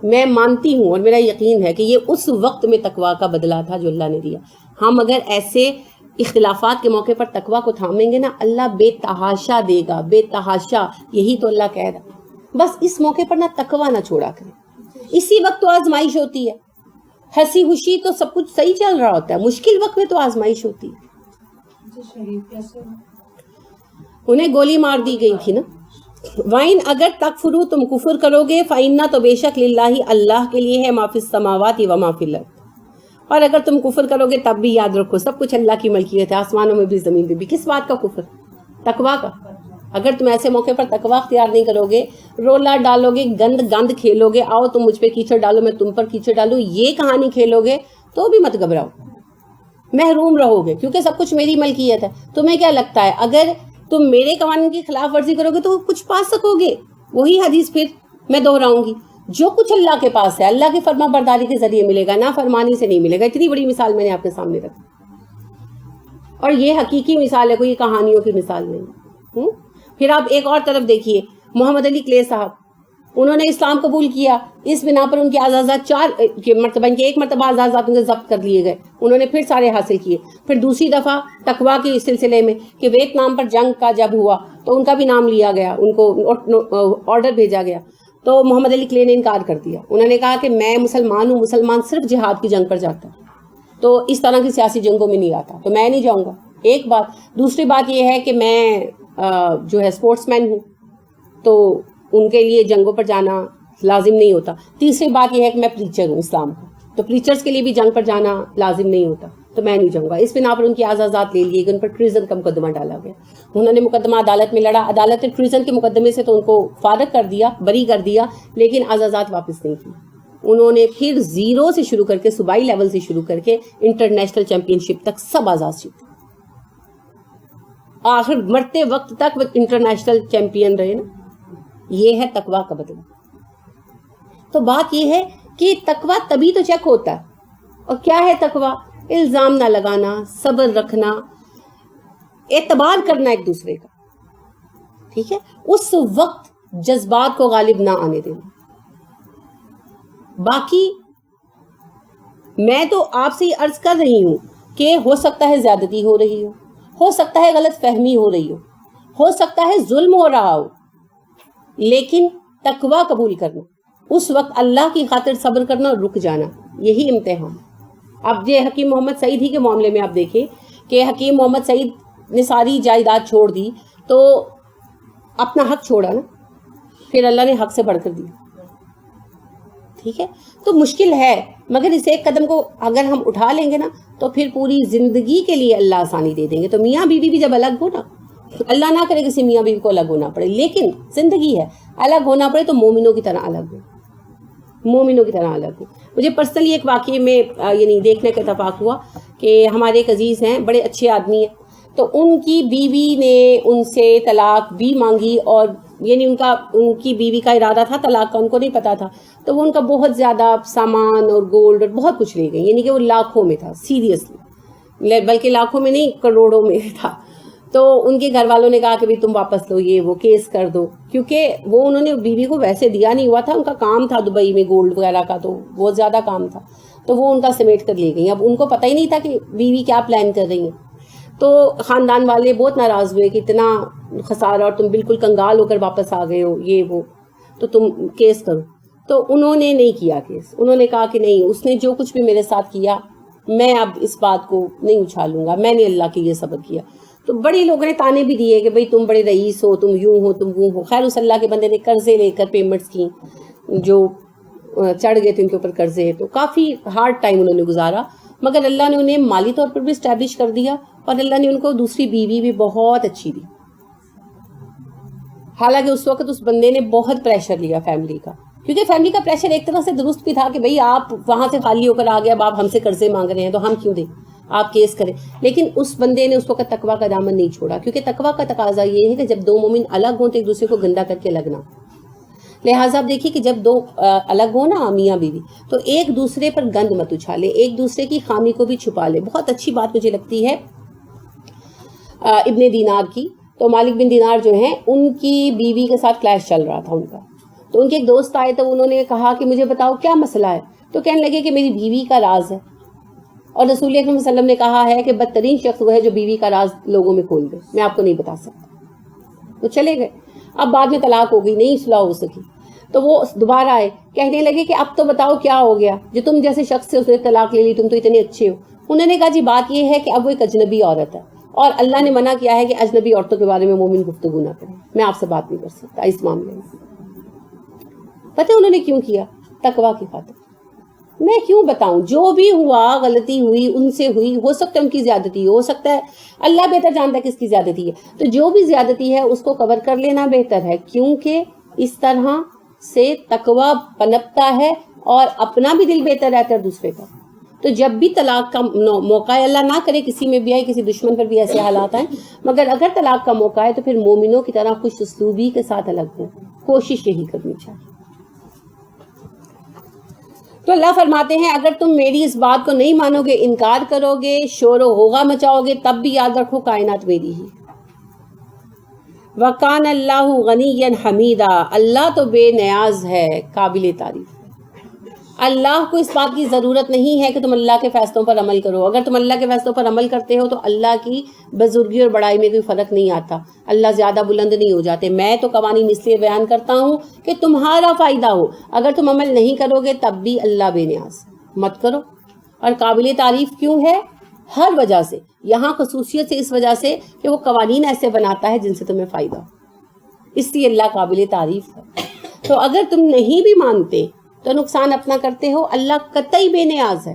میں مانتی ہوں اور میرا یقین ہے کہ یہ اس وقت میں تقویٰ کا بدلہ تھا جو اللہ نے دیا. ہم اگر ایسے اختلافات کے موقع پر تقویٰ کو تھامیں گے نا، اللہ بے تحاشا دے گا، بے تحاشا. یہی تو اللہ کہہ رہا. بس اس موقع پر نہ تقویٰ نہ چھوڑا کریں. اسی وقت تو آزمائش ہوتی ہے. ہنسی خوشی تو سب کچھ صحیح چل رہا ہوتا ہے، مشکل وقت میں تو آزمائش ہوتی ہے. انہیں گولی مار دی گئی تھی نا. وَإِنْ اگر تکفروا تم کفر کرو گے، فَإِنَّا تو بے شک للہ اللہ کے لیے ہے ما فی السماوات و ما فی الارض. اور اگر تم کفر کرو گے تب بھی یاد رکھو سب کچھ اللہ کی ملکیت ہے، آسمانوں میں بھی زمین میں بھی. کس بات کا کفر؟ تقویٰ کا. اگر تم ایسے موقع پر تقویٰ اختیار نہیں کرو گے، رولا ڈالو گے، گند کھیلو گے، آؤ تم مجھ پہ کیچڑ ڈالو میں تم پر کیچڑ ڈالوں، یہ کہانی کھیلو گے تو بھی مت گھبراؤ، محروم رہو گے کیونکہ سب کچھ میری ملکیت ہے. تمہیں کیا لگتا ہے اگر تم میرے قوانین کی خلاف ورزی کرو گے تو کچھ پا سکو گے؟ وہی حدیث پھر میں دہراؤں گی، جو کچھ اللہ کے پاس ہے اللہ کی فرما برداری کے ذریعے ملے گا، نافرمانی سے نہیں ملے گا. اتنی بڑی مثال میں نے آپ کے سامنے رکھی، اور یہ حقیقی مثال ہے، کوئی کہانیوں کی مثال نہیں. پھر آپ ایک اور طرف دیکھیے، محمد علی کلے صاحب، انہوں نے اسلام قبول کیا، اس بنا پر ان کے اعزازات 4 مرتبہ، ان کے ایک مرتبہ اعزازات ان کے ضبط کر لیے گئے، انہوں نے پھر سارے حاصل کیے. پھر دوسری دفعہ تقویٰ کے سلسلے میں کہ ویتنام پر جنگ کا جب ہوا تو ان کا بھی نام لیا گیا، ان کو آرڈر بھیجا گیا، تو محمد علی کلے نے انکار کر دیا. انہوں نے کہا کہ میں مسلمان ہوں، مسلمان صرف جہاد کی جنگ پر جاتا ہے، تو اس طرح کی سیاسی جنگوں میں نہیں آتا، تو میں نہیں جاؤں گا. ایک بات. دوسری بات یہ ہے کہ میں جو ہے اسپورٹس مین ہوں، تو ان کے لیے جنگوں پر جانا لازم نہیں ہوتا. تیسری بات یہ ہے کہ میں پریچر ہوں اسلام کا، تو پریچرز کے لیے بھی جنگ پر جانا لازم نہیں ہوتا، تو میں نہیں جاؤں گا. اس بنا پر ان کی اعزازات لے لیے گئے، ان پر ٹریزن کا مقدمہ ڈالا گیا. انہوں نے مقدمہ عدالت میں لڑا، عدالت نے ٹریزن کے مقدمے سے تو ان کو فارغ کر دیا، بری کر دیا، لیکن اعزازات واپس نہیں کی. انہوں نے پھر 0 سے شروع کر کے، صوبائی لیول سے شروع کر کے انٹرنیشنل چیمپئن شپ تک سب اعزاز جیتے. آخر مرتے وقت تک وہ انٹرنیشنل چیمپئن رہے نا. یہ ہے تقویٰ کا بدلہ. تو بات یہ ہے کہ تقویٰ تبھی تو چیک ہوتا ہے. اور کیا ہے تقویٰ؟ الزام نہ لگانا، صبر رکھنا، اعتبار کرنا ایک دوسرے کا، ٹھیک ہے، اس وقت جذبات کو غالب نہ آنے دینا. باقی میں تو آپ سے یہ عرض کر رہی ہوں کہ ہو سکتا ہے زیادتی ہو رہی ہو سکتا ہے غلط فہمی ہو رہی ہو سکتا ہے ظلم ہو رہا ہو، لیکن تقویٰ قبول کرنا، اس وقت اللہ کی خاطر صبر کرنا اور رک جانا، یہی امتحان. اب یہ حکیم محمد سعید ہی کے معاملے میں آپ دیکھیں کہ حکیم محمد سعید نے ساری جائیداد چھوڑ دی تو اپنا حق چھوڑا نا، پھر اللہ نے حق سے بڑھ کر دیا. ٹھیک ہے، تو مشکل ہے، مگر اس ایک قدم کو اگر ہم اٹھا لیں گے نا تو پھر پوری زندگی کے لیے اللہ آسانی دے دیں گے. تو میاں بیوی بھی جب الگ ہو نا، اللہ نہ کرے کسی میاں بیوی کو الگ ہونا پڑے، لیکن زندگی ہے، الگ ہونا پڑے تو مومنوں کی طرح الگ ہو، مومنوں کی طرح الگ ہو. مجھے پرسنلی ایک واقعے میں یعنی دیکھنے کا اتفاق ہوا کہ ہمارے ایک عزیز ہیں، بڑے اچھے آدمی ہیں، تو ان کی بیوی نے ان سے طلاق بھی مانگی اور یعنی ان کی بیوی کا ارادہ تھا طلاق کا، ان کو نہیں پتا تھا، تو وہ ان کا بہت زیادہ سامان اور گولڈ اور بہت کچھ لے گئی، یعنی کہ وہ لاکھوں میں تھا سیریسلی، بلکہ لاکھوں میں نہیں کروڑوں میں تھا. تو ان کے گھر والوں نے کہا کہ تم واپس لو، یہ وہ کیس کر دو، کیونکہ وہ انہوں نے بیوی کو ویسے دیا نہیں ہوا تھا، ان کا کام تھا دبئی میں گولڈ وغیرہ کا، تو بہت زیادہ کام تھا، تو وہ ان کا سمیٹ کر لے گئی. اب ان کو پتہ ہی نہیں تھا کہ بیوی کیا پلان کر رہی ہیں. تو خاندان والے بہت ناراض ہوئے کہ اتنا خسارہ اور تم بالکل کنگال ہو کر واپس آ گئے ہو، یہ وہ، تو تم کیس کرو. تو انہوں نے نہیں کیا کیس. انہوں نے کہا کہ نہیں، اس نے جو کچھ بھی میرے ساتھ کیا میں اب اس بات کو نہیں اچھالوں گا، میں نے اللہ کے یہ صبر کیا. تو بڑے لوگوں نے تانے بھی دیے کہ بھئی تم بڑے رئیس ہو، تم یوں ہو، تم وہ ہو. خیر اس اللہ کے بندے نے قرضے لے کر پیمنٹس کی، جو چڑھ گئے تھے ان کے اوپر قرضے، تو کافی ہارڈ ٹائم انہوں نے گزارا، مگر اللہ نے انہیں مالی طور پر بھی اسٹیبلش کر دیا، اور اللہ نے ان کو دوسری بیوی بھی بہت اچھی دی. حالانکہ اس وقت اس بندے نے بہت پریشر لیا فیملی کا، کیونکہ فیملی کا پریشر ایک طرح سے درست بھی تھا کہ بھئی آپ وہاں سے خالی ہو کر آ گئے، اب آپ ہم سے قرضے مانگ رہے ہیں تو ہم کیوں دیں، آپ کیس کریں. لیکن اس بندے نے اس وقت تقویٰ کا دامن نہیں چھوڑا، کیونکہ تقویٰ کا تقاضا یہ ہے کہ جب دو مومن الگ ہوں تو ایک دوسرے کو گندا کر کے لگنا. لہٰذا آپ دیکھیے کہ جب دو الگ ہوں نا میاں بیوی، تو ایک دوسرے پر گند مت اچھالے، ایک دوسرے کی خامی کو بھی چھپا لے. بہت اچھی بات مجھے لگتی ہے ابن دینار کی. تو مالک بن دینار جو ہیں، ان کی بیوی کے ساتھ کلیش چل رہا تھا ان کا. تو ان کے ایک دوست آئے تو انہوں نے کہا کہ مجھے بتاؤ کیا مسئلہ ہے. تو کہنے لگے کہ میری بیوی کا راز ہے، اور رسول اکرم صلی اللہ علیہ وسلم نے کہا ہے کہ بدترین شخص وہ ہے جو بیوی کا راز لوگوں میں کھول دے، میں آپ کو نہیں بتا سکتا. تو چلے گئے. اب بعد میں طلاق ہو گئی، نہیں صلح ہو سکی. تو وہ دوبارہ آئے، کہنے لگے کہ اب تو بتاؤ کیا ہو گیا جو تم جیسے شخص سے اس نے طلاق لے لی، تم تو اتنے اچھے ہو. انہوں نے کہا جی بات یہ ہے کہ اب وہ ایک اجنبی عورت ہے، اور اللہ نے منع کیا ہے کہ اجنبی عورتوں کے بارے میں مومن گفتگو نہ کریں، میں آپ سے بات نہیں کر سکتا اس معاملے میں. پتہ انہوں نے کیوں کیا؟ تقویٰ کی خاطر. میں کیوں بتاؤں، جو بھی ہوا غلطی ہوئی ان سے ہوئی، ہو سکتا ہے ان کی زیادتی ہو سکتا ہے اللہ بہتر جانتا ہے کس کی زیادتی ہے. تو جو بھی زیادتی ہے اس کو کور کر لینا بہتر ہے، کیونکہ اس طرح سے تقویٰ پنپتا ہے اور اپنا بھی دل بہتر رہتا ہے دوسرے کا. تو جب بھی طلاق کا موقع ہے، اللہ نہ کرے کسی میں بھی آئے، کسی دشمن پر بھی ایسے حالات آئیں، مگر اگر طلاق کا موقع ہے تو پھر مومنوں کی طرح خوش اسلوبی کے ساتھ الگ ہو، کوشش یہی کرنی چاہیے. تو اللہ فرماتے ہیں اگر تم میری اس بات کو نہیں مانو گے، انکار کرو گے، شور و غوغا مچاؤ گے، تب بھی یاد رکھو کائنات میری ہی. وَقَانَ اللَّهُ غَنِيًّا حَمِيدًا، اللہ تو بے نیاز ہے، قابل تعریف. اللہ کو اس بات کی ضرورت نہیں ہے کہ تم اللہ کے فیصلوں پر عمل کرو. اگر تم اللہ کے فیصلوں پر عمل کرتے ہو تو اللہ کی بزرگی اور بڑائی میں کوئی فرق نہیں آتا، اللہ زیادہ بلند نہیں ہو جاتے. میں تو قوانین اس لیے بیان کرتا ہوں کہ تمہارا فائدہ ہو. اگر تم عمل نہیں کرو گے تب بھی اللہ بے نیاز، مت کرو. اور قابل تعریف کیوں ہے؟ ہر وجہ سے. یہاں خصوصیت سے اس وجہ سے کہ وہ قوانین ایسے بناتا ہے جن سے تمہیں فائدہ ہو، اس لیے اللہ قابل تعریف ہے. تو اگر تم نہیں بھی مانتے تو نقصان اپنا کرتے ہو، اللہ قطعی بے نیاز ہے،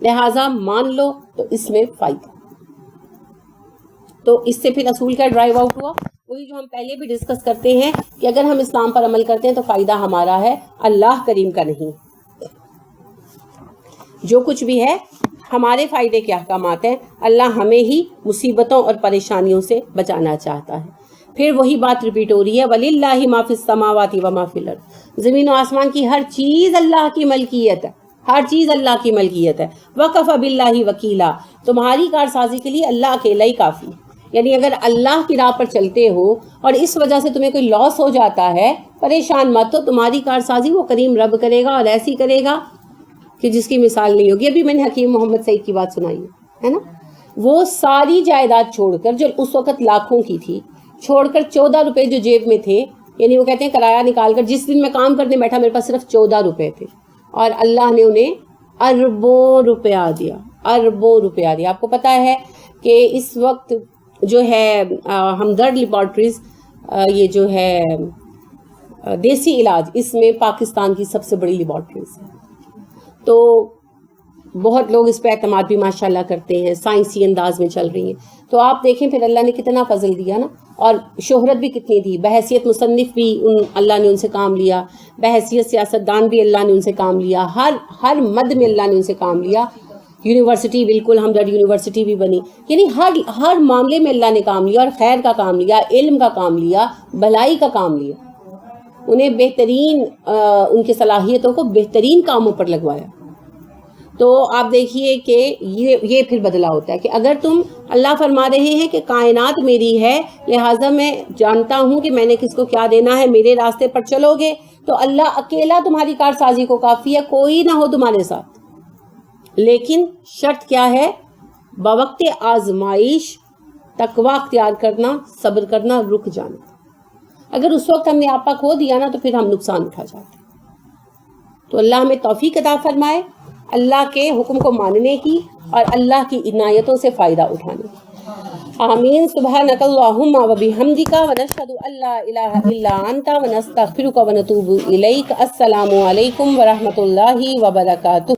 لہٰذا مان لو تو اس میں فائدہ. تو اس سے پھر اصول کا ڈرائیو آؤٹ ہوا، وہی جو ہم پہلے بھی ڈسکس کرتے ہیں کہ اگر ہم اسلام پر عمل کرتے ہیں تو فائدہ ہمارا ہے، اللہ کریم کا نہیں. جو کچھ بھی ہے ہمارے فائدے کے احکامات ہیں، اللہ ہمیں ہی مصیبتوں اور پریشانیوں سے بچانا چاہتا ہے. پھر وہی بات ریپیٹ ہو رہی ہے، وَلِلَّهِ مَا فِي السَّمَاوَاتِ وَمَا فِي الْأَرْضِ. زمین و آسمان کی ہر چیز اللہ کی ملکیت ہے، ہر چیز اللہ کی ملکیت ہے. وَكَفَى بِاللَّهِ وَكِيلًا، تمہاری کارسازی کے لیے اللہ اکیلا ہی کافی. یعنی اگر اللہ کی راہ پر چلتے ہو اور اس وجہ سے تمہیں کوئی لاس ہو جاتا ہے، پریشان مت ہو، تمہاری کارسازی وہ کریم رب کرے گا، اور ایسی کرے گا کہ جس کی مثال نہیں ہوگی. ابھی میں نے حکیم محمد سعید کی بات سنائی ہے نا، وہ ساری جائیداد چھوڑ کر، جو اس وقت لاکھوں کی تھی، چھوڑ کر 14 روپے جو جیب میں تھے، یعنی وہ کہتے ہیں کرایہ نکال کر، جس دن میں کام کرنے بیٹھا میرے پاس صرف 14 روپے تھے، اور اللہ نے انہیں اربوں روپیہ دیا، اربوں روپیہ دیا. آپ کو پتہ ہے کہ اس وقت جو ہے ہمدرد لیبارٹریز، یہ جو ہے دیسی علاج، اس میں پاکستان کی سب سے بڑی لیبارٹریز ہے. تو بہت لوگ اس پہ اعتماد بھی ماشاءاللہ کرتے ہیں، سائنسی انداز میں چل رہی ہیں. تو آپ دیکھیں پھر اللہ نے کتنا فضل دیا نا، اور شہرت بھی کتنی دی. بحیثیت مصنف بھی اللہ نے ان سے کام لیا، بحیثیت سیاستدان بھی اللہ نے ان سے کام لیا، ہر مد میں اللہ نے ان سے کام لیا. یونیورسٹی بالکل ہمدرد یونیورسٹی بھی بنی. یعنی ہر معاملے میں اللہ نے کام لیا، اور خیر کا کام لیا، علم کا کام لیا، بھلائی کا کام لیا. انہیں بہترین ان کی صلاحیتوں کو بہترین کاموں پر لگوایا. تو آپ دیکھیے کہ یہ پھر بدلا ہوتا ہے کہ اگر تم، اللہ فرما رہے ہیں کہ کائنات میری ہے، لہٰذا میں جانتا ہوں کہ میں نے کس کو کیا دینا ہے، میرے راستے پر چلو گے تو اللہ اکیلا تمہاری کارسازی کو کافی ہے، کوئی نہ ہو تمہارے ساتھ. لیکن شرط کیا ہے؟ بوقت آزمائش تقوی اختیار کرنا، صبر کرنا، رک جانا. اگر اس وقت ہم نے آپا کھو دیا نا تو پھر ہم نقصان اٹھا جاتے ہیں. تو اللہ ہمیں توفیق عطا فرمائے اللہ کے حکم کو ماننے کی اور اللہ کی عنایتوں سے فائدہ اٹھانے کی. آمین. سبحانک اللہم و بحمدک ونشہد ان لا الہ الا انت ونستغفرک ونتوب الیک. السلام علیکم ورحمۃ اللہ وبرکاتہ.